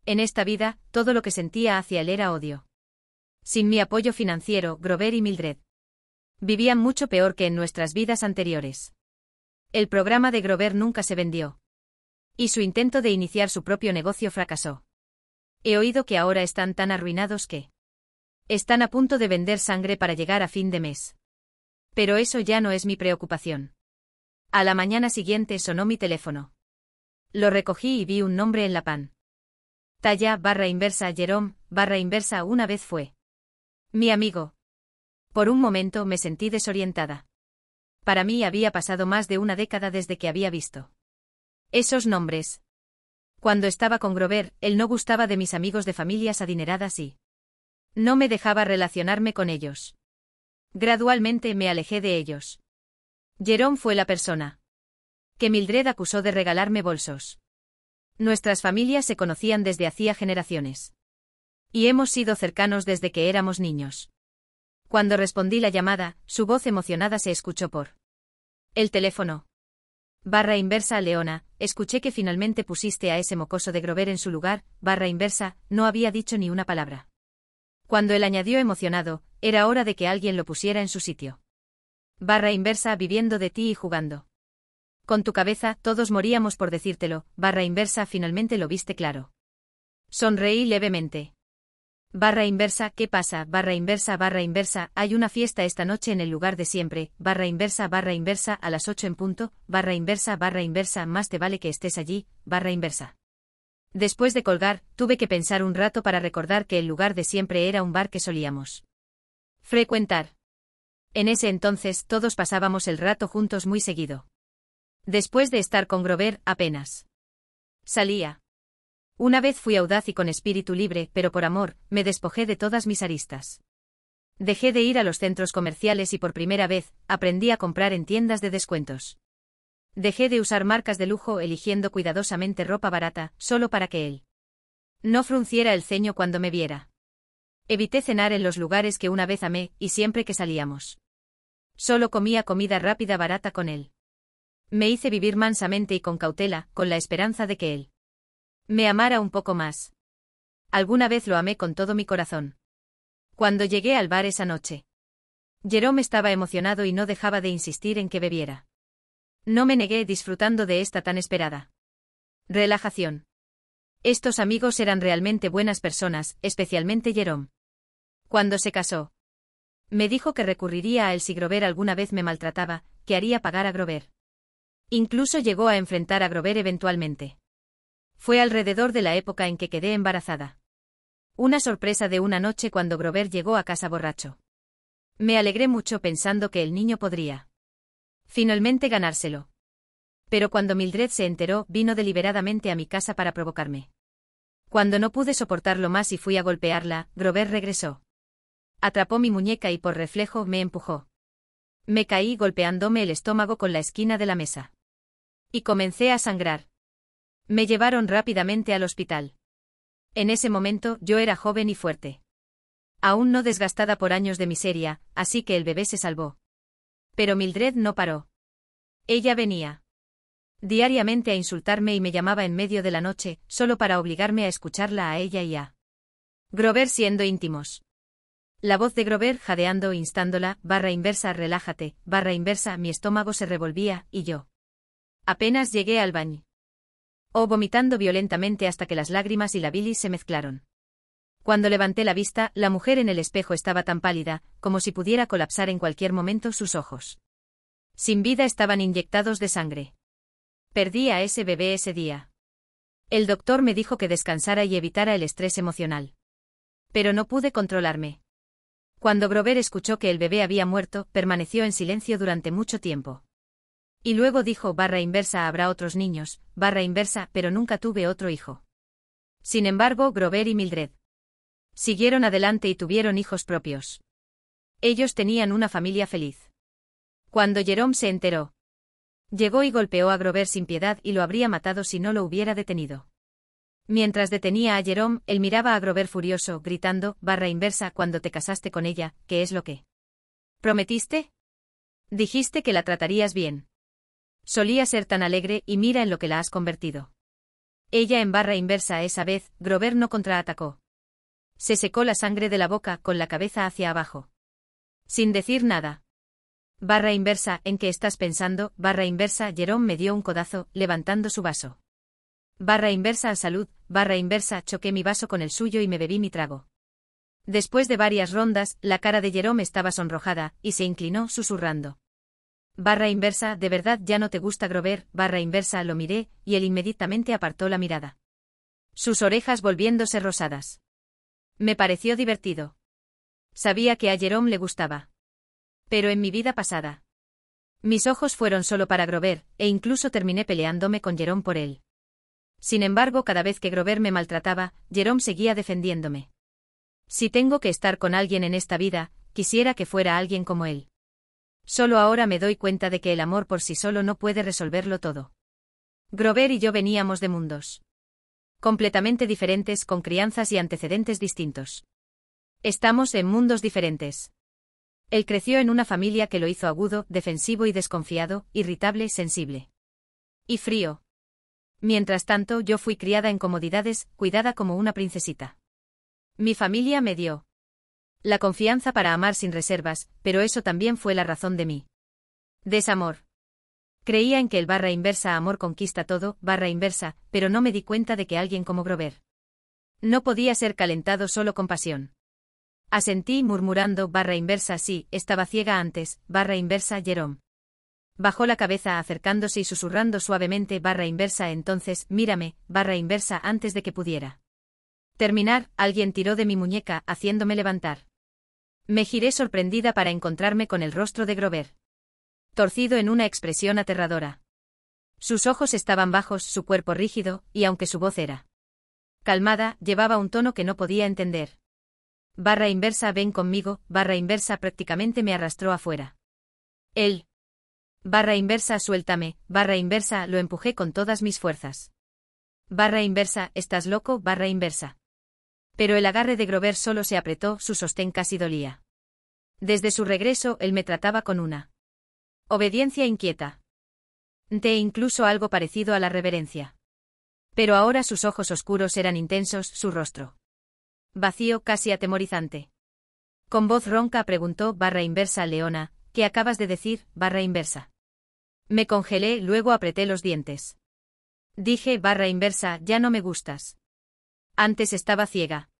En esta vida, todo lo que sentía hacia él era odio. Sin mi apoyo financiero, Grover y Mildred vivían mucho peor que en nuestras vidas anteriores. El programa de Grover nunca se vendió. Y su intento de iniciar su propio negocio fracasó. He oído que ahora están tan arruinados que están a punto de vender sangre para llegar a fin de mes. Pero eso ya no es mi preocupación. A la mañana siguiente sonó mi teléfono. Lo recogí y vi un nombre en la pantalla, barra inversa, Jerome, barra inversa, una vez fue mi amigo. Por un momento me sentí desorientada. Para mí había pasado más de una década desde que había visto esos nombres. Cuando estaba con Grover, él no gustaba de mis amigos de familias adineradas y no me dejaba relacionarme con ellos. Gradualmente me alejé de ellos. Jerome fue la persona Que Mildred acusó de regalarme bolsos. Nuestras familias se conocían desde hacía generaciones. Y hemos sido cercanos desde que éramos niños. Cuando respondí la llamada, su voz emocionada se escuchó por el teléfono. /inversa Leona, escuché que finalmente pusiste a ese mocoso de Grover en su lugar, /inversa, no había dicho ni una palabra. Cuando él añadió emocionado, era hora de que alguien lo pusiera en su sitio. /inversa viviendo de ti y jugando con tu cabeza, todos moríamos por decírtelo, /inversa finalmente lo viste claro. Sonreí levemente. /inversa, ¿qué pasa? /inversa, hay una fiesta esta noche en el lugar de siempre, /inversa a las 8 en punto, /inversa más te vale que estés allí, /inversa. Después de colgar, tuve que pensar un rato para recordar que el lugar de siempre era un bar que solíamos frecuentar. En ese entonces todos pasábamos el rato juntos muy seguido. Después de estar con Grover, apenas salía. Una vez fui audaz y con espíritu libre, pero por amor, me despojé de todas mis aristas. Dejé de ir a los centros comerciales y por primera vez, aprendí a comprar en tiendas de descuentos. Dejé de usar marcas de lujo eligiendo cuidadosamente ropa barata, solo para que él no frunciera el ceño cuando me viera. Evité cenar en los lugares que una vez amé, y siempre que salíamos solo comía comida rápida barata con él. Me hice vivir mansamente y con cautela, con la esperanza de que él me amara un poco más. Alguna vez lo amé con todo mi corazón. Cuando llegué al bar esa noche, Jerome estaba emocionado y no dejaba de insistir en que bebiera. No me negué disfrutando de esta tan esperada relajación. Estos amigos eran realmente buenas personas, especialmente Jerome. Cuando se casó, me dijo que recurriría a él si Grover alguna vez me maltrataba, que haría pagar a Grover. Incluso llegó a enfrentar a Grover eventualmente. Fue alrededor de la época en que quedé embarazada. Una sorpresa de una noche cuando Grover llegó a casa borracho. Me alegré mucho pensando que el niño podría finalmente ganárselo. Pero cuando Mildred se enteró, vino deliberadamente a mi casa para provocarme. Cuando no pude soportarlo más y fui a golpearla, Grover regresó. Atrapó mi muñeca y por reflejo me empujó. Me caí golpeándome el estómago con la esquina de la mesa. Y comencé a sangrar. Me llevaron rápidamente al hospital. En ese momento yo era joven y fuerte. Aún no desgastada por años de miseria, así que el bebé se salvó. Pero Mildred no paró. Ella venía diariamente a insultarme y me llamaba en medio de la noche, solo para obligarme a escucharla a ella y a Grover siendo íntimos. La voz de Grover jadeando instándola, /inversa relájate, /inversa mi estómago se revolvía, y yo apenas llegué al baño. Vomitando violentamente hasta que las lágrimas y la bilis se mezclaron. Cuando levanté la vista, la mujer en el espejo estaba tan pálida, como si pudiera colapsar en cualquier momento sus ojos. Sin vida estaban inyectados de sangre. Perdí a ese bebé ese día. El doctor me dijo que descansara y evitara el estrés emocional. Pero no pude controlarme. Cuando Grover escuchó que el bebé había muerto, permaneció en silencio durante mucho tiempo. Y luego dijo /inversa habrá otros niños, /inversa, pero nunca tuve otro hijo. Sin embargo, Grover y Mildred siguieron adelante y tuvieron hijos propios. Ellos tenían una familia feliz. Cuando Jerome se enteró, llegó y golpeó a Grover sin piedad y lo habría matado si no lo hubiera detenido. Mientras detenía a Jerome, él miraba a Grover furioso, gritando, /inversa cuando te casaste con ella, ¿qué es lo que prometiste? Dijiste que la tratarías bien. Solía ser tan alegre y mira en lo que la has convertido. Ella en /inversa esa vez, Grover no contraatacó. Se secó la sangre de la boca con la cabeza hacia abajo. Sin decir nada. /inversa, ¿en qué estás pensando? /inversa, Jerome me dio un codazo, levantando su vaso. /inversa, salud, /inversa, choqué mi vaso con el suyo y me bebí mi trago. Después de varias rondas, la cara de Jerome estaba sonrojada, y se inclinó susurrando. /inversa, ¿de verdad ya no te gusta Grover? /inversa, lo miré, y él inmediatamente apartó la mirada. Sus orejas volviéndose rosadas. Me pareció divertido. Sabía que a Jerome le gustaba. Pero en mi vida pasada, mis ojos fueron solo para Grover, e incluso terminé peleándome con Jerome por él. Sin embargo, cada vez que Grover me maltrataba, Jerome seguía defendiéndome. Si tengo que estar con alguien en esta vida, quisiera que fuera alguien como él. Solo ahora me doy cuenta de que el amor por sí solo no puede resolverlo todo. Grover y yo veníamos de mundos completamente diferentes, con crianzas y antecedentes distintos. Estamos en mundos diferentes. Él creció en una familia que lo hizo agudo, defensivo y desconfiado, irritable, sensible y frío. Mientras tanto, yo fui criada en comodidades, cuidada como una princesita. Mi familia me dio la confianza para amar sin reservas, pero eso también fue la razón de mi desamor. Creía en que el barra inversa amor conquista todo, barra inversa, pero no me di cuenta de que alguien como Grover no podía ser calentado solo con pasión. Asentí murmurando barra inversa sí, estaba ciega antes, barra inversa Jerome. Bajó la cabeza acercándose y susurrando suavemente barra inversa entonces, mírame, barra inversa antes de que pudiera terminar, alguien tiró de mi muñeca, haciéndome levantar. Me giré sorprendida para encontrarme con el rostro de Grover, torcido en una expresión aterradora. Sus ojos estaban bajos, su cuerpo rígido, y aunque su voz era calmada, llevaba un tono que no podía entender. Barra inversa ven conmigo, barra inversa prácticamente me arrastró afuera. Él. Barra inversa suéltame, barra inversa lo empujé con todas mis fuerzas. Barra inversa, ¿estás loco? Barra inversa. Pero el agarre de Grover solo se apretó, su sostén casi dolía. Desde su regreso él me trataba con una obediencia inquieta. Incluso algo parecido a la reverencia. Pero ahora sus ojos oscuros eran intensos, su rostro vacío, casi atemorizante. Con voz ronca preguntó barra inversa Leona, ¿qué acabas de decir? Barra inversa. Me congelé, luego apreté los dientes. Dije barra inversa, ya no me gustas. Antes estaba ciega.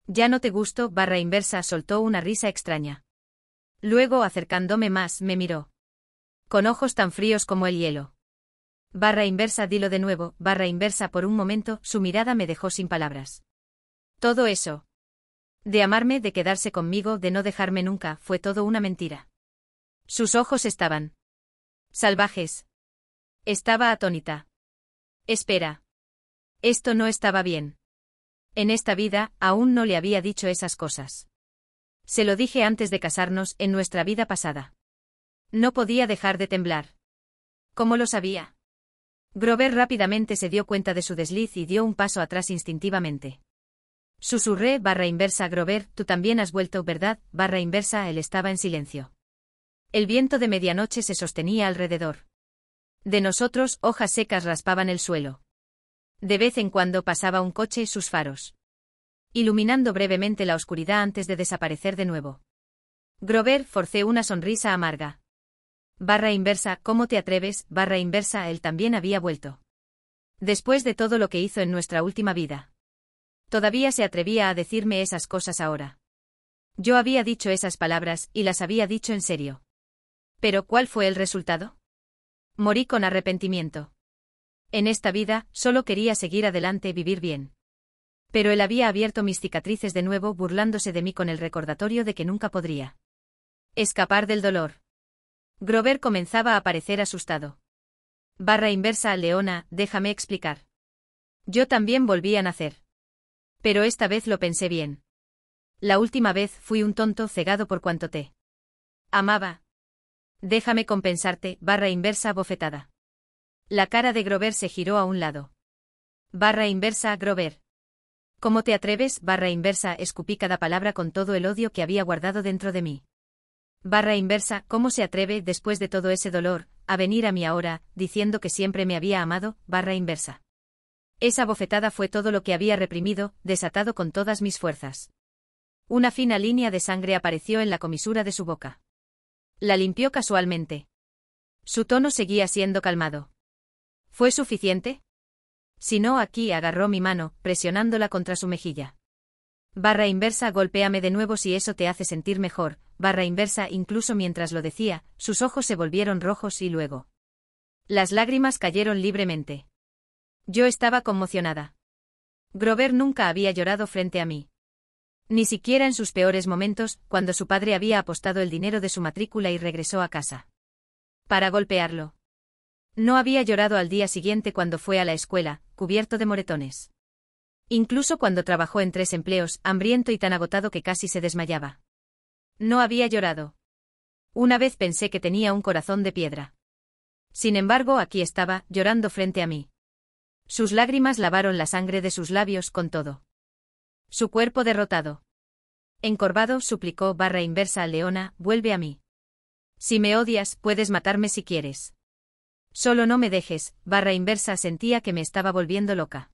Ya no te gusto, barra inversa soltó una risa extraña. Luego acercándome más, me miró. Con ojos tan fríos como el hielo. Barra inversa dilo de nuevo, barra inversa por un momento, su mirada me dejó sin palabras. Todo eso. De amarme, de quedarse conmigo, de no dejarme nunca, fue todo una mentira. Sus ojos estaban salvajes. Estaba atónita. Espera. Esto no estaba bien. En esta vida, aún no le había dicho esas cosas. Se lo dije antes de casarnos, en nuestra vida pasada. No podía dejar de temblar. ¿Cómo lo sabía? Grover rápidamente se dio cuenta de su desliz y dio un paso atrás instintivamente. Susurré barra inversa Grover, tú también has vuelto, ¿verdad? Barra inversa él estaba en silencio. El viento de medianoche se sostenía alrededor de nosotros, hojas secas raspaban el suelo. De vez en cuando pasaba un coche y sus faros, iluminando brevemente la oscuridad antes de desaparecer de nuevo. Grover forcé una sonrisa amarga. Barra inversa, ¿cómo te atreves? Barra inversa él también había vuelto. Después de todo lo que hizo en nuestra última vida. Todavía se atrevía a decirme esas cosas ahora. Yo había dicho esas palabras, y las había dicho en serio. ¿Pero cuál fue el resultado? Morí con arrepentimiento. En esta vida, solo quería seguir adelante y vivir bien. Pero él había abierto mis cicatrices de nuevo, burlándose de mí con el recordatorio de que nunca podría escapar del dolor. Grover comenzaba a parecer asustado. Barra inversa Leona, déjame explicar. Yo también volví a nacer. Pero esta vez lo pensé bien. La última vez fui un tonto cegado por cuanto te amaba. Déjame compensarte, barra inversa bofetada. La cara de Grover se giró a un lado. Barra inversa Grover. ¿Cómo te atreves? Barra inversa escupí cada palabra con todo el odio que había guardado dentro de mí. Barra inversa, ¿cómo se atreve, después de todo ese dolor, a venir a mí ahora, diciendo que siempre me había amado? Barra inversa. Esa bofetada fue todo lo que había reprimido, desatado con todas mis fuerzas. Una fina línea de sangre apareció en la comisura de su boca. La limpió casualmente. Su tono seguía siendo calmado. ¿Fue suficiente? Si no, aquí agarró mi mano, presionándola contra su mejilla. Barra inversa golpéame de nuevo si eso te hace sentir mejor, barra inversa incluso mientras lo decía, sus ojos se volvieron rojos y luego las lágrimas cayeron libremente. Yo estaba conmocionada. Grover nunca había llorado frente a mí. Ni siquiera en sus peores momentos, cuando su padre había apostado el dinero de su matrícula y regresó a casa para golpearlo. No había llorado al día siguiente cuando fue a la escuela, cubierto de moretones. Incluso cuando trabajó en 3 empleos, hambriento y tan agotado que casi se desmayaba. No había llorado. Una vez pensé que tenía un corazón de piedra. Sin embargo, aquí estaba, llorando frente a mí. Sus lágrimas lavaron la sangre de sus labios con todo. Su cuerpo derrotado. Encorvado, suplicó barra inversa a Leona, vuelve a mí. Si me odias, puedes matarme si quieres. Solo no me dejes, barra inversa sentía que me estaba volviendo loca.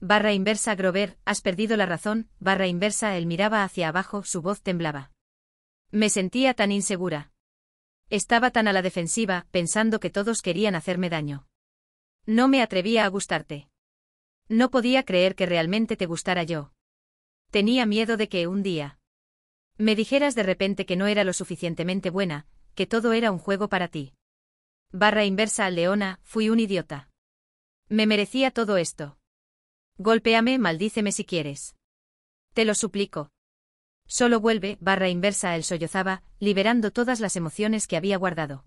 Barra inversa Grover, has perdido la razón, barra inversa él miraba hacia abajo, su voz temblaba. Me sentía tan insegura. Estaba tan a la defensiva, pensando que todos querían hacerme daño. No me atrevía a gustarte. No podía creer que realmente te gustara yo. Tenía miedo de que un día me dijeras de repente que no era lo suficientemente buena, que todo era un juego para ti. Barra inversa Leona, fui un idiota. Me merecía todo esto. Golpéame, maldíceme si quieres. Te lo suplico. Solo vuelve, barra inversa él sollozaba, liberando todas las emociones que había guardado.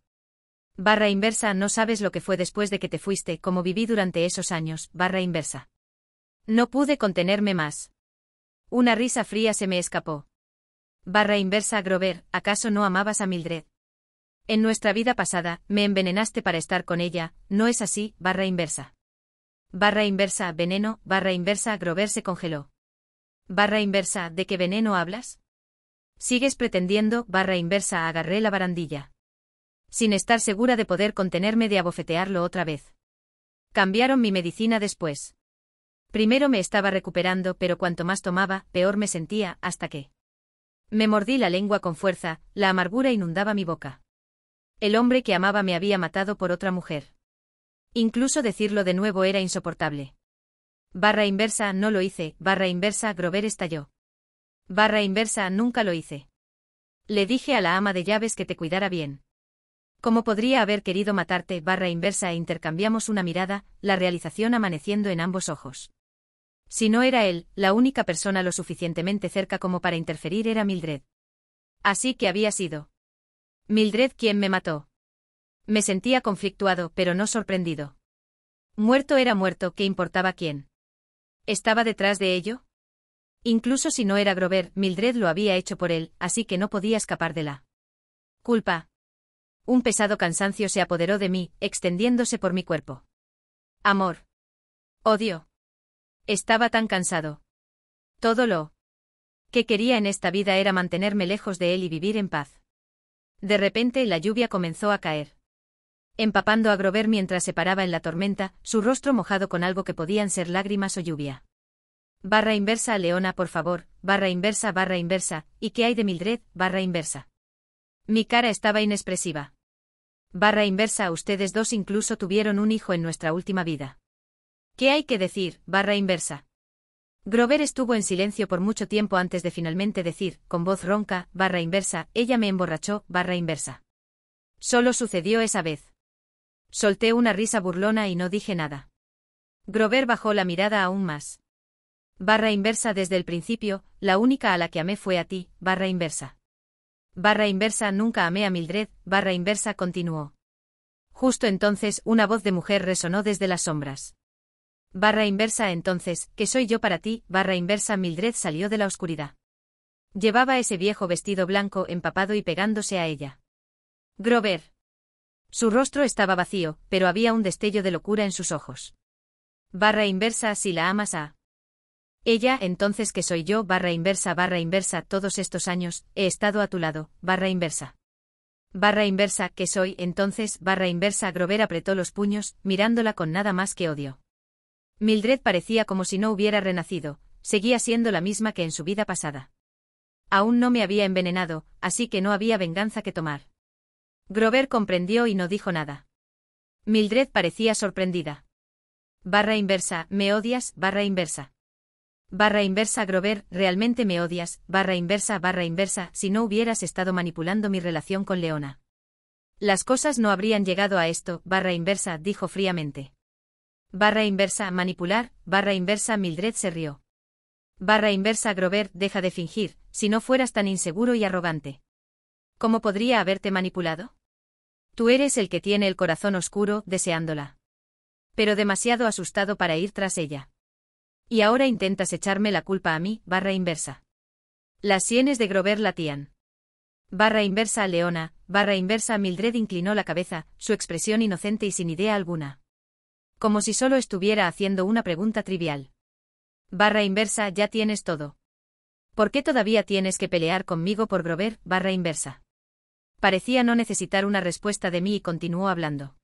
Barra inversa no sabes lo que fue después de que te fuiste, como viví durante esos años, barra inversa. No pude contenerme más. Una risa fría se me escapó. Barra inversa Grover, ¿acaso no amabas a Mildred? En nuestra vida pasada, me envenenaste para estar con ella, ¿no es así, barra inversa? Barra inversa veneno, barra inversa Grover se congeló. Barra inversa, ¿de qué veneno hablas? Sigues pretendiendo, barra inversa agarré la barandilla. Sin estar segura de poder contenerme de abofetearlo otra vez. Cambiaron mi medicina después. Primero me estaba recuperando, pero cuanto más tomaba, peor me sentía, hasta que me mordí la lengua con fuerza, la amargura inundaba mi boca. El hombre que amaba me había matado por otra mujer. Incluso decirlo de nuevo era insoportable. Barra inversa no lo hice, barra inversa Grover estalló. Barra inversa nunca lo hice. Le dije a la ama de llaves que te cuidara bien. ¿Cómo podría haber querido matarte? Barra inversa e intercambiamos una mirada, la realización amaneciendo en ambos ojos. Si no era él, la única persona lo suficientemente cerca como para interferir era Mildred. Así que había sido Mildred quien me mató. Me sentía conflictuado, pero no sorprendido. Muerto era muerto, ¿qué importaba quién estaba detrás de ello? Incluso si no era Grover, Mildred lo había hecho por él, así que no podía escapar de la culpa. Un pesado cansancio se apoderó de mí, extendiéndose por mi cuerpo. Amor. Odio. Estaba tan cansado. Todo lo que quería en esta vida era mantenerme lejos de él y vivir en paz. De repente la lluvia comenzó a caer, empapando a Grover mientras se paraba en la tormenta, su rostro mojado con algo que podían ser lágrimas o lluvia. Barra inversa Leona, por favor, barra inversa, ¿y qué hay de Mildred, barra inversa? Mi cara estaba inexpresiva. Barra inversa, ustedes dos incluso tuvieron un hijo en nuestra última vida. ¿Qué hay que decir, barra inversa? Grover estuvo en silencio por mucho tiempo antes de finalmente decir, con voz ronca, barra inversa, ella me emborrachó, barra inversa. Solo sucedió esa vez. Solté una risa burlona y no dije nada. Grover bajó la mirada aún más. Barra inversa, desde el principio, la única a la que amé fue a ti, barra inversa. Barra inversa, nunca amé a Mildred, barra inversa continuó. Justo entonces, una voz de mujer resonó desde las sombras. Barra inversa, entonces, ¿qué soy yo para ti? Barra inversa, Mildred salió de la oscuridad. Llevaba ese viejo vestido blanco empapado y pegándose a ella. Grover. Su rostro estaba vacío, pero había un destello de locura en sus ojos. Barra inversa, si la amas a ella, entonces ¿qué soy yo? Barra inversa, todos estos años, he estado a tu lado, barra inversa. Barra inversa, ¿qué soy? Entonces, barra inversa, Grover apretó los puños, mirándola con nada más que odio. Mildred parecía como si no hubiera renacido, seguía siendo la misma que en su vida pasada. Aún no me había envenenado, así que no había venganza que tomar. Grover comprendió y no dijo nada. Mildred parecía sorprendida. Barra inversa, ¿me odias? Barra inversa. Barra inversa Grover, ¿realmente me odias? Barra inversa, si no hubieras estado manipulando mi relación con Leona. Las cosas no habrían llegado a esto, barra inversa, dijo fríamente. Barra inversa, manipular, barra inversa, Mildred se rió. Barra inversa Grover, deja de fingir, si no fueras tan inseguro y arrogante. ¿Cómo podría haberte manipulado? Tú eres el que tiene el corazón oscuro, deseándola. Pero demasiado asustado para ir tras ella. Y ahora intentas echarme la culpa a mí, barra inversa. Las sienes de Grover latían. Barra inversa Leona, barra inversa Mildred inclinó la cabeza, su expresión inocente y sin idea alguna. Como si solo estuviera haciendo una pregunta trivial. Barra inversa ya tienes todo. ¿Por qué todavía tienes que pelear conmigo por Grover? Barra inversa. Parecía no necesitar una respuesta de mí y continuó hablando.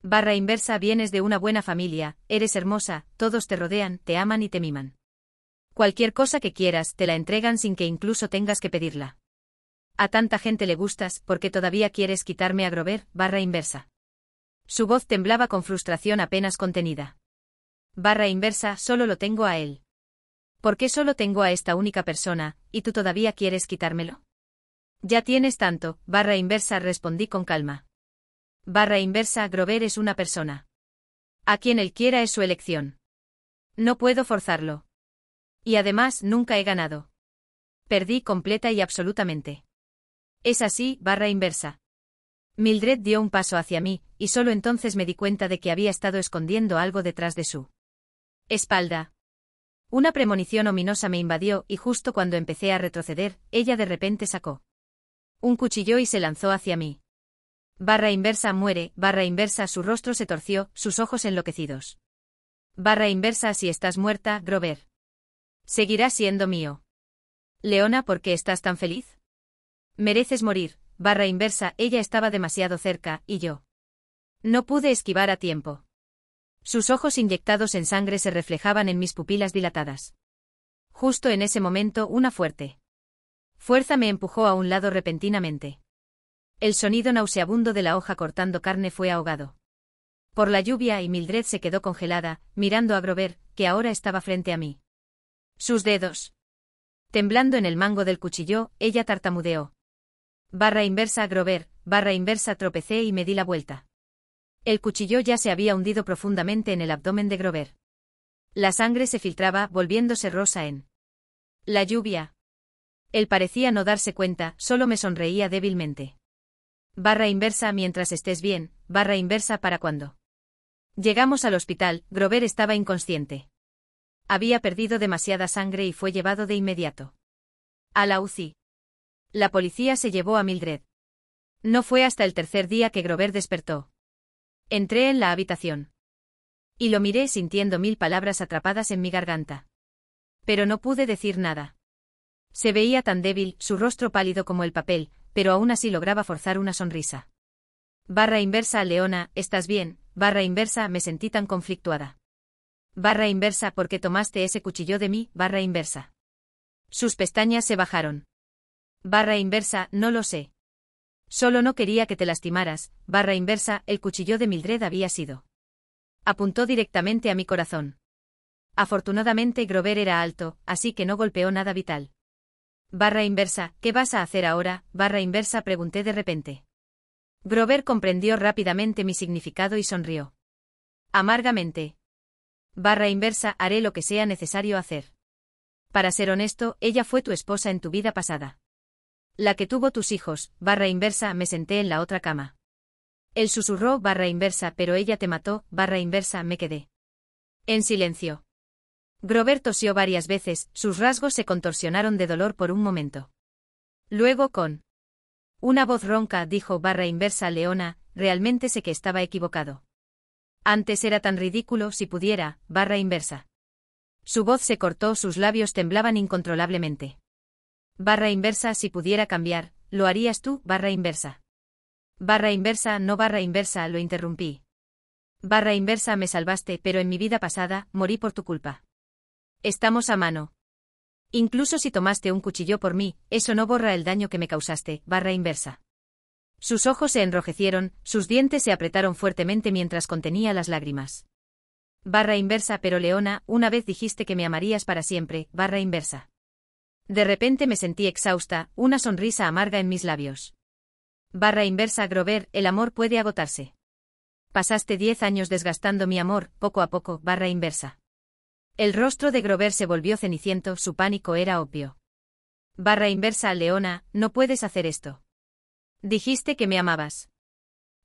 Barra inversa vienes de una buena familia, eres hermosa, todos te rodean, te aman y te miman. Cualquier cosa que quieras te la entregan sin que incluso tengas que pedirla. A tanta gente le gustas, ¿por qué todavía quieres quitarme a Grover? Barra inversa. Su voz temblaba con frustración apenas contenida. Barra inversa, solo lo tengo a él. ¿Por qué solo tengo a esta única persona, y tú todavía quieres quitármelo? Ya tienes tanto, barra inversa respondí con calma. Barra inversa Grover es una persona. A quien él quiera es su elección. No puedo forzarlo. Y además nunca he ganado. Perdí completa y absolutamente. Es así, barra inversa. Mildred dio un paso hacia mí, y solo entonces me di cuenta de que había estado escondiendo algo detrás de su espalda. Una premonición ominosa me invadió y justo cuando empecé a retroceder, ella de repente sacó un cuchillo y se lanzó hacia mí. Barra inversa muere, barra inversa su rostro se torció, sus ojos enloquecidos. Barra inversa si estás muerta, Grover. Seguirás siendo mío. Leona, ¿por qué estás tan feliz? Mereces morir, barra inversa, ella estaba demasiado cerca, y yo no pude esquivar a tiempo. Sus ojos inyectados en sangre se reflejaban en mis pupilas dilatadas. Justo en ese momento una fuerte fuerza me empujó a un lado repentinamente. El sonido nauseabundo de la hoja cortando carne fue ahogado por la lluvia y Mildred se quedó congelada, mirando a Grover, que ahora estaba frente a mí. Sus dedos temblando en el mango del cuchillo, ella tartamudeó. Barra inversa Grover, barra inversa tropecé y me di la vuelta. El cuchillo ya se había hundido profundamente en el abdomen de Grover. La sangre se filtraba, volviéndose rosa en la lluvia. Él parecía no darse cuenta, solo me sonreía débilmente. Barra inversa mientras estés bien, barra inversa para cuando. Llegamos al hospital, Grover estaba inconsciente. Había perdido demasiada sangre y fue llevado de inmediato a la UCI. La policía se llevó a Mildred. No fue hasta el tercer día que Grover despertó. Entré en la habitación. Y lo miré sintiendo 1000 palabras atrapadas en mi garganta. Pero no pude decir nada. Se veía tan débil, su rostro pálido como el papel, pero aún así lograba forzar una sonrisa. Barra inversa Leona, ¿estás bien? Barra inversa me sentí tan conflictuada. Barra inversa ¿por qué tomaste ese cuchillo de mí? Barra inversa. Sus pestañas se bajaron. Barra inversa, no lo sé. Solo no quería que te lastimaras, barra inversa, el cuchillo de Mildred había sido. Apuntó directamente a mi corazón. Afortunadamente Grover era alto, así que no golpeó nada vital. Barra inversa, ¿qué vas a hacer ahora? Barra inversa pregunté de repente. Grover comprendió rápidamente mi significado y sonrió. Amargamente. Barra inversa, haré lo que sea necesario hacer. Para ser honesto, ella fue tu esposa en tu vida pasada. La que tuvo tus hijos, barra inversa, me senté en la otra cama. Él susurró, barra inversa, pero ella te mató, barra inversa, me quedé en silencio. Grover tosió varias veces, sus rasgos se contorsionaron de dolor por un momento. Luego con una voz ronca dijo, barra inversa Leona, realmente sé que estaba equivocado. Antes era tan ridículo si pudiera, barra inversa. Su voz se cortó, sus labios temblaban incontrolablemente. Barra inversa si pudiera cambiar, ¿lo harías tú? Barra inversa. Barra inversa no barra inversa lo interrumpí. Barra inversa me salvaste pero en mi vida pasada, morí por tu culpa. Estamos a mano. Incluso si tomaste un cuchillo por mí, eso no borra el daño que me causaste, barra inversa. Sus ojos se enrojecieron, sus dientes se apretaron fuertemente mientras contenía las lágrimas. Barra inversa pero Leona, una vez dijiste que me amarías para siempre, barra inversa. De repente me sentí exhausta, una sonrisa amarga en mis labios. Barra inversa Grover, el amor puede agotarse. Pasaste 10 años desgastando mi amor, poco a poco, barra inversa. El rostro de Grover se volvió ceniciento, su pánico era obvio. Barra inversa Leona, no puedes hacer esto. Dijiste que me amabas.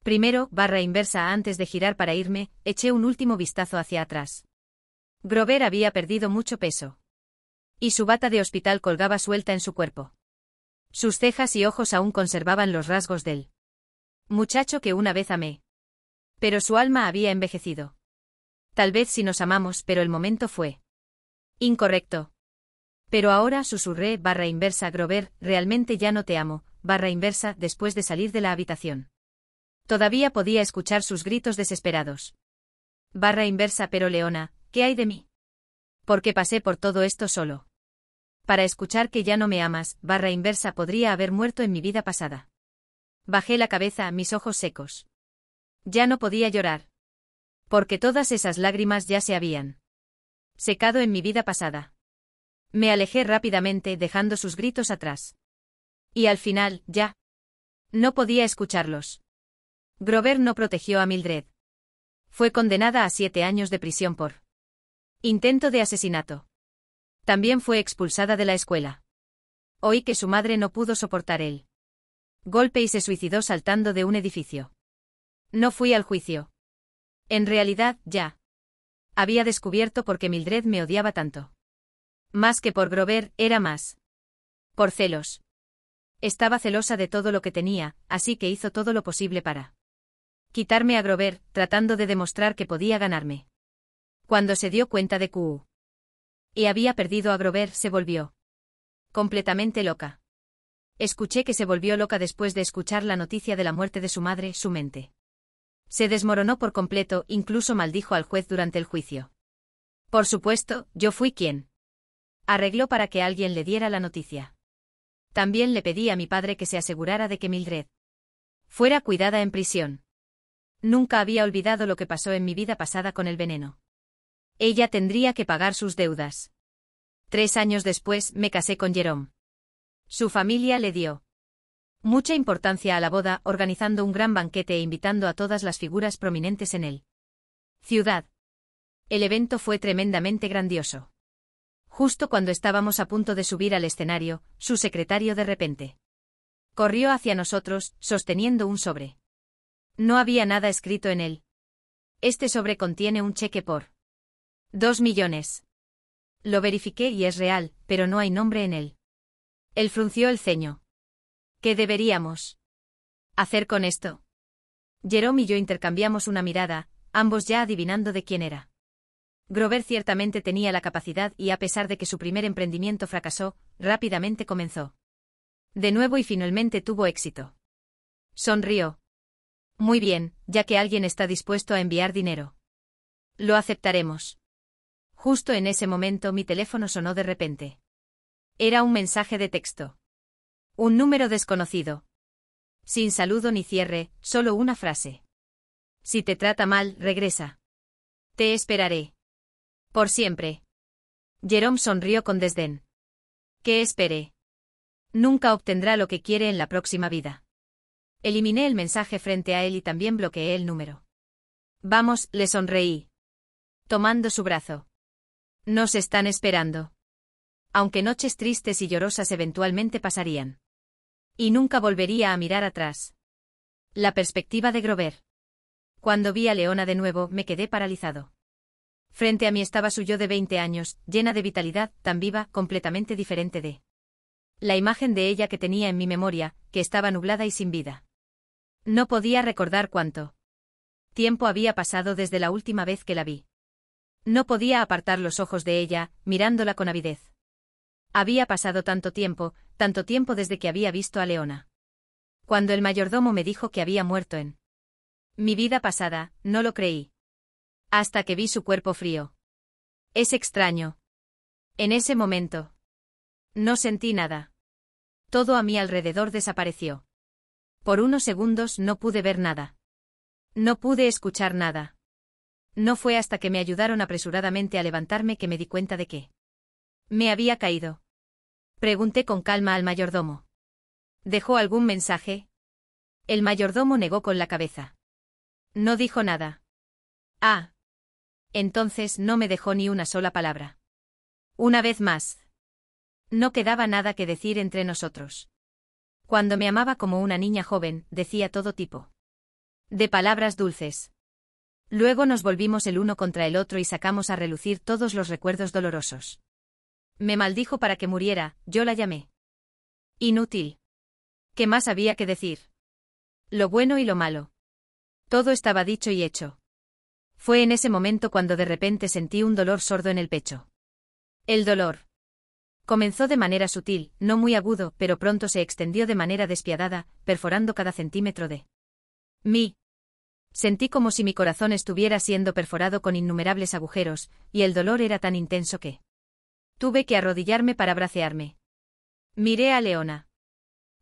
Primero, barra inversa antes de girar para irme, eché un último vistazo hacia atrás. Grover había perdido mucho peso. Y su bata de hospital colgaba suelta en su cuerpo. Sus cejas y ojos aún conservaban los rasgos del muchacho que una vez amé. Pero su alma había envejecido. Tal vez si nos amamos, pero el momento fue incorrecto. Pero ahora susurré /inversa Grover, realmente ya no te amo, /inversa después de salir de la habitación. Todavía podía escuchar sus gritos desesperados. /inversa pero Leona, ¿qué hay de mí? ¿Por qué pasé por todo esto solo? Para escuchar que ya no me amas, /inversa podría haber muerto en mi vida pasada. Bajé la cabeza, mis ojos secos. Ya no podía llorar. Porque todas esas lágrimas ya se habían secado en mi vida pasada. Me alejé rápidamente dejando sus gritos atrás. Y al final, ya no podía escucharlos. Grover no protegió a Mildred. Fue condenada a 7 años de prisión por intento de asesinato. También fue expulsada de la escuela. Oí que su madre no pudo soportar el golpe y se suicidó saltando de un edificio. No fui al juicio. En realidad, ya había descubierto por qué Mildred me odiaba tanto. Más que por Grover, era más por celos. Estaba celosa de todo lo que tenía, así que hizo todo lo posible para quitarme a Grover, tratando de demostrar que podía ganarme. Cuando se dio cuenta de que y había perdido a Grover, se volvió completamente loca. Escuché que se volvió loca después de escuchar la noticia de la muerte de su madre, su mente se desmoronó por completo, incluso maldijo al juez durante el juicio. Por supuesto, yo fui quien arregló para que alguien le diera la noticia. También le pedí a mi padre que se asegurara de que Mildred fuera cuidada en prisión. Nunca había olvidado lo que pasó en mi vida pasada con el veneno. Ella tendría que pagar sus deudas. 3 años después, me casé con Jerome. Su familia le dio mucha importancia a la boda, organizando un gran banquete e invitando a todas las figuras prominentes en él. Ciudad. El evento fue tremendamente grandioso. Justo cuando estábamos a punto de subir al escenario, su secretario de repente corrió hacia nosotros, sosteniendo un sobre. No había nada escrito en él. Este sobre contiene un cheque por 2 millones. Lo verifiqué y es real, pero no hay nombre en él. Él frunció el ceño. ¿Qué deberíamos hacer con esto? Jerome y yo intercambiamos una mirada, ambos ya adivinando de quién era. Grover ciertamente tenía la capacidad y a pesar de que su primer emprendimiento fracasó, rápidamente comenzó de nuevo y finalmente tuvo éxito. Sonrió. Muy bien, ya que alguien está dispuesto a enviar dinero. Lo aceptaremos. Justo en ese momento mi teléfono sonó de repente. Era un mensaje de texto. Un número desconocido. Sin saludo ni cierre, solo una frase. Si te trata mal, regresa. Te esperaré. Por siempre. Jerome sonrió con desdén. ¿Qué esperé? Nunca obtendrá lo que quiere en la próxima vida. Eliminé el mensaje frente a él y también bloqueé el número. Vamos, le sonreí. Tomando su brazo. Nos están esperando. Aunque noches tristes y llorosas eventualmente pasarían. Y nunca volvería a mirar atrás. La perspectiva de Grover. Cuando vi a Leona de nuevo, me quedé paralizado. Frente a mí estaba su yo de 20 años, llena de vitalidad, tan viva, completamente diferente de la imagen de ella que tenía en mi memoria, que estaba nublada y sin vida. No podía recordar cuánto tiempo había pasado desde la última vez que la vi. No podía apartar los ojos de ella, mirándola con avidez. Había pasado tanto tiempo desde que había visto a Leona. Cuando el mayordomo me dijo que había muerto en mi vida pasada, no lo creí. Hasta que vi su cuerpo frío. Es extraño. En ese momento. No sentí nada. Todo a mi alrededor desapareció. Por unos segundos no pude ver nada. No pude escuchar nada. No fue hasta que me ayudaron apresuradamente a levantarme que me di cuenta de que me había caído. Pregunté con calma al mayordomo. ¿Dejó algún mensaje? El mayordomo negó con la cabeza. No dijo nada. Ah. Entonces no me dejó ni una sola palabra. Una vez más. No quedaba nada que decir entre nosotros. Cuando me amaba como una niña joven, decía todo tipo de palabras dulces. Luego nos volvimos el uno contra el otro y sacamos a relucir todos los recuerdos dolorosos. Me maldijo para que muriera, yo la llamé inútil. ¿Qué más había que decir? Lo bueno y lo malo. Todo estaba dicho y hecho. Fue en ese momento cuando de repente sentí un dolor sordo en el pecho. El dolor comenzó de manera sutil, no muy agudo, pero pronto se extendió de manera despiadada, perforando cada centímetro de mí. Sentí como si mi corazón estuviera siendo perforado con innumerables agujeros, y el dolor era tan intenso que tuve que arrodillarme para bracearme. Miré a Leona.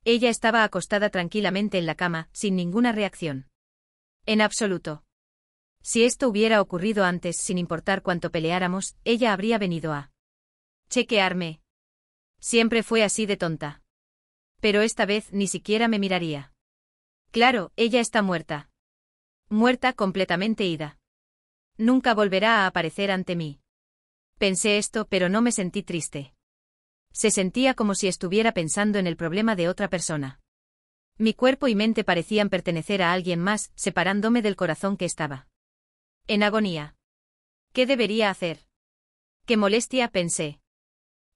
Ella estaba acostada tranquilamente en la cama, sin ninguna reacción. En absoluto. Si esto hubiera ocurrido antes, sin importar cuánto peleáramos, ella habría venido a chequearme. Siempre fue así de tonta. Pero esta vez ni siquiera me miraría. Claro, ella está muerta. Muerta, completamente ida. Nunca volverá a aparecer ante mí. Pensé esto, pero no me sentí triste. Se sentía como si estuviera pensando en el problema de otra persona. Mi cuerpo y mente parecían pertenecer a alguien más, separándome del corazón que estaba en agonía. ¿Qué debería hacer? Qué molestia, pensé.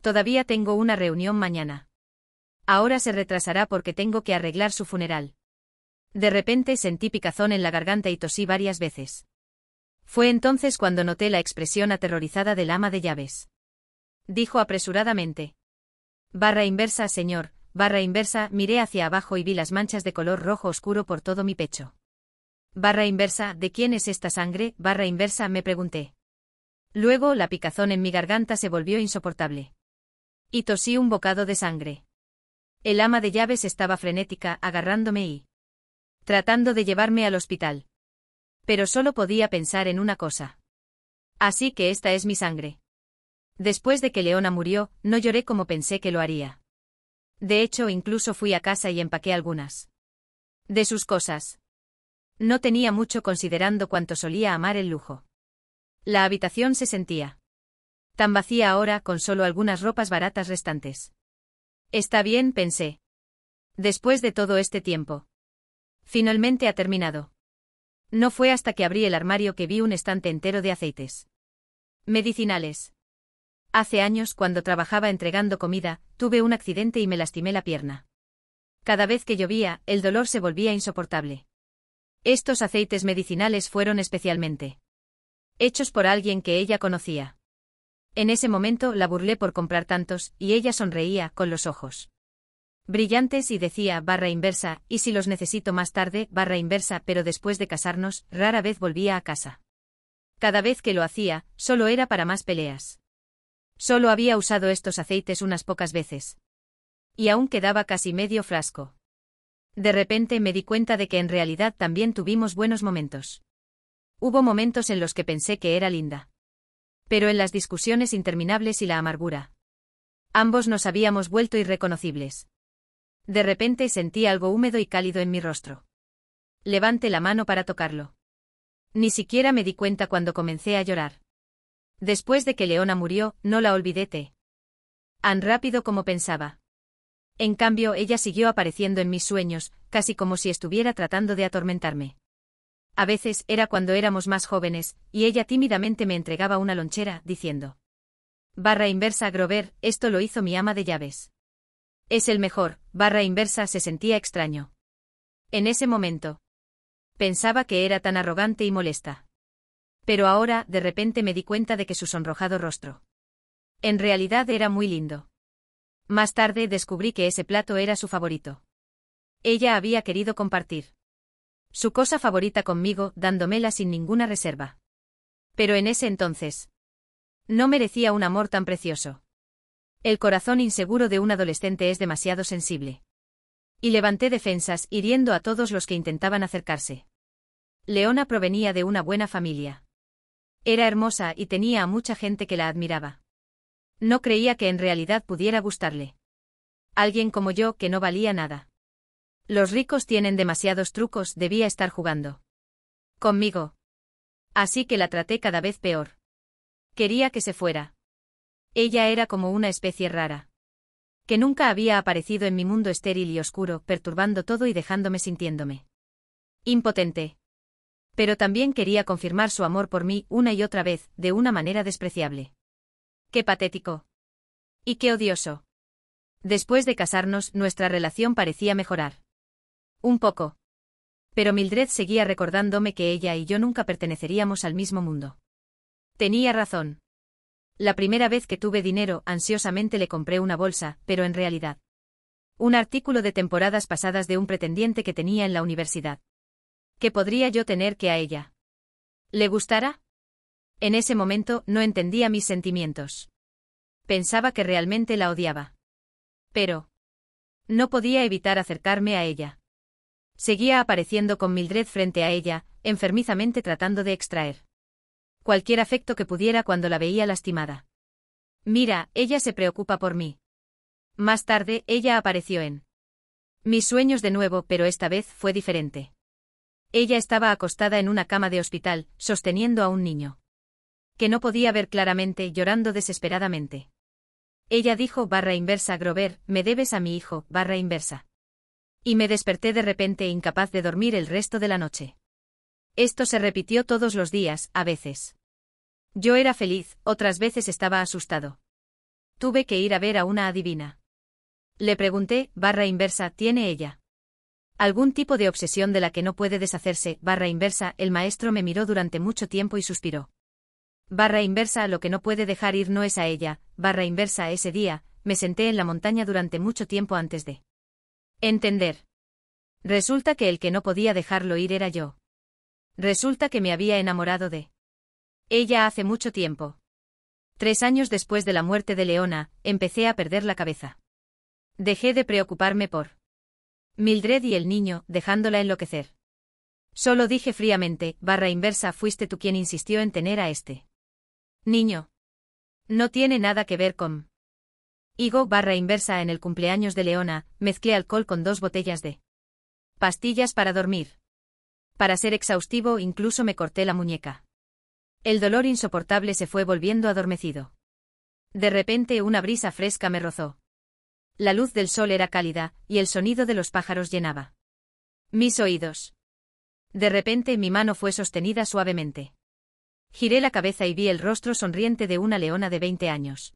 Todavía tengo una reunión mañana. Ahora se retrasará porque tengo que arreglar su funeral. De repente sentí picazón en la garganta y tosí varias veces. Fue entonces cuando noté la expresión aterrorizada del ama de llaves. Dijo apresuradamente. Barra inversa, señor, barra inversa. Miré hacia abajo y vi las manchas de color rojo oscuro por todo mi pecho. Barra inversa, ¿de quién es esta sangre? Barra inversa, me pregunté. Luego la picazón en mi garganta se volvió insoportable. Y tosí un bocado de sangre. El ama de llaves estaba frenética, agarrándome y tratando de llevarme al hospital. Pero solo podía pensar en una cosa. Así que esta es mi sangre. Después de que Leona murió, no lloré como pensé que lo haría. De hecho, incluso fui a casa y empaqué algunas de sus cosas. No tenía mucho considerando cuánto solía amar el lujo. La habitación se sentía tan vacía ahora, con solo algunas ropas baratas restantes. Está bien, pensé. Después de todo este tiempo. Finalmente ha terminado. No fue hasta que abrí el armario que vi un estante entero de aceites medicinales. Hace años, cuando trabajaba entregando comida, tuve un accidente y me lastimé la pierna. Cada vez que llovía, el dolor se volvía insoportable. Estos aceites medicinales fueron especialmente hechos por alguien que ella conocía. En ese momento la burlé por comprar tantos, y ella sonreía, con los ojos brillantes, y decía barra inversa, y si los necesito más tarde, barra inversa, pero después de casarnos, rara vez volvía a casa. Cada vez que lo hacía, solo era para más peleas. Solo había usado estos aceites unas pocas veces. Y aún quedaba casi medio frasco. De repente me di cuenta de que en realidad también tuvimos buenos momentos. Hubo momentos en los que pensé que era linda. Pero en las discusiones interminables y la amargura, ambos nos habíamos vuelto irreconocibles. De repente sentí algo húmedo y cálido en mi rostro. Levanté la mano para tocarlo. Ni siquiera me di cuenta cuando comencé a llorar. Después de que Leona murió, no la olvidé tan rápido como pensaba. En cambio, ella siguió apareciendo en mis sueños, casi como si estuviera tratando de atormentarme. A veces era cuando éramos más jóvenes, y ella tímidamente me entregaba una lonchera, diciendo: barra inversa Grover, esto lo hizo mi ama de llaves. Es el mejor, barra inversa. Se sentía extraño. En ese momento. Pensaba que era tan arrogante y molesta. Pero ahora, de repente me di cuenta de que su sonrojado rostro en realidad era muy lindo. Más tarde descubrí que ese plato era su favorito. Ella había querido compartir su cosa favorita conmigo, dándomela sin ninguna reserva. Pero en ese entonces no merecía un amor tan precioso. El corazón inseguro de un adolescente es demasiado sensible. Y levanté defensas, hiriendo a todos los que intentaban acercarse. Leona provenía de una buena familia. Era hermosa y tenía a mucha gente que la admiraba. No creía que en realidad pudiera gustarle. Alguien como yo, que no valía nada. Los ricos tienen demasiados trucos, debía estar jugando conmigo. Así que la traté cada vez peor. Quería que se fuera. Ella era como una especie rara, que nunca había aparecido en mi mundo estéril y oscuro, perturbando todo y dejándome sintiéndome impotente. Pero también quería confirmar su amor por mí una y otra vez, de una manera despreciable. ¡Qué patético! ¡Y qué odioso! Después de casarnos, nuestra relación parecía mejorar. Un poco. Pero Mildred seguía recordándome que ella y yo nunca perteneceríamos al mismo mundo. Tenía razón. La primera vez que tuve dinero, ansiosamente le compré una bolsa, pero en realidad. Un artículo de temporadas pasadas de un pretendiente que tenía en la universidad. ¿Qué podría yo tener que a ella le gustara? En ese momento no entendía mis sentimientos. Pensaba que realmente la odiaba. Pero no podía evitar acercarme a ella. Seguía apareciendo con Mildred frente a ella, enfermizamente tratando de extraer cualquier afecto que pudiera cuando la veía lastimada. Mira, ella se preocupa por mí. Más tarde, ella apareció en mis sueños de nuevo, pero esta vez fue diferente. Ella estaba acostada en una cama de hospital, sosteniendo a un niño que no podía ver claramente, llorando desesperadamente. Ella dijo /inversa Grover, me debes a mi hijo /inversa. Y me desperté de repente incapaz de dormir el resto de la noche. Esto se repitió todos los días, a veces. Yo era feliz, otras veces estaba asustado. Tuve que ir a ver a una adivina. Le pregunté /inversa, ¿tiene ella algún tipo de obsesión de la que no puede deshacerse /inversa? El maestro me miró durante mucho tiempo y suspiró. /inversa, lo que no puede dejar ir no es a ella /inversa. Ese día, me senté en la montaña durante mucho tiempo antes de entender. Resulta que el que no podía dejarlo ir era yo. Resulta que me había enamorado de ella hace mucho tiempo. 3 años después de la muerte de Leona, empecé a perder la cabeza. Dejé de preocuparme por Mildred y el niño, dejándola enloquecer. Solo dije fríamente /inversa, fuiste tú quien insistió en tener a este niño. No tiene nada que ver con Higo /inversa. En el cumpleaños de Leona, mezclé alcohol con 2 botellas de pastillas para dormir. Para ser exhaustivo, incluso me corté la muñeca. El dolor insoportable se fue volviendo adormecido. De repente una brisa fresca me rozó. La luz del sol era cálida, y el sonido de los pájaros llenaba mis oídos. De repente mi mano fue sostenida suavemente. Giré la cabeza y vi el rostro sonriente de una leona de 20 años.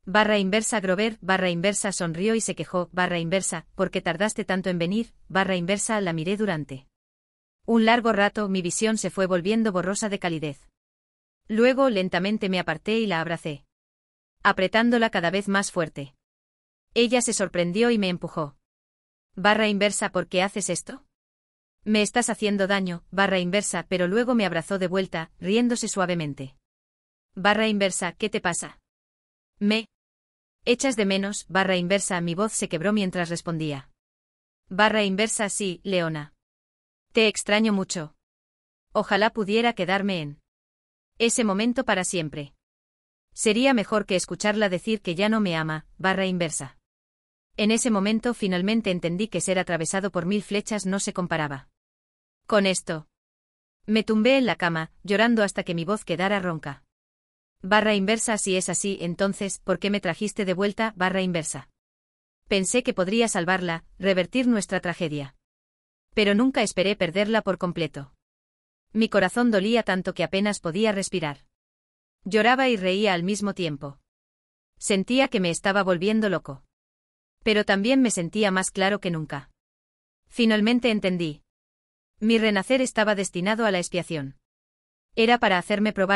/inversa Grover /inversa sonrió y se quejó /inversa, ¿por qué tardaste tanto en venir? /inversa la miré durante un largo rato, mi visión se fue volviendo borrosa de calidez. Luego lentamente me aparté y la abracé, apretándola cada vez más fuerte. Ella se sorprendió y me empujó. /inversa, ¿por qué haces esto? Me estás haciendo daño /inversa, pero luego me abrazó de vuelta, riéndose suavemente. /inversa, ¿qué te pasa? ¿Me echas de menos? /inversa, mi voz se quebró mientras respondía. /inversa, sí, Leona. Te extraño mucho. Ojalá pudiera quedarme en ese momento para siempre. Sería mejor que escucharla decir que ya no me ama /inversa. En ese momento finalmente entendí que ser atravesado por 1000 flechas no se comparaba con esto. Me tumbé en la cama, llorando hasta que mi voz quedara ronca. /inversa, si es así, entonces, ¿por qué me trajiste de vuelta /inversa? Pensé que podría salvarla, revertir nuestra tragedia. Pero nunca esperé perderla por completo. Mi corazón dolía tanto que apenas podía respirar. Lloraba y reía al mismo tiempo. Sentía que me estaba volviendo loco. Pero también me sentía más claro que nunca. Finalmente entendí. Mi renacer estaba destinado a la expiación. Era para hacerme probar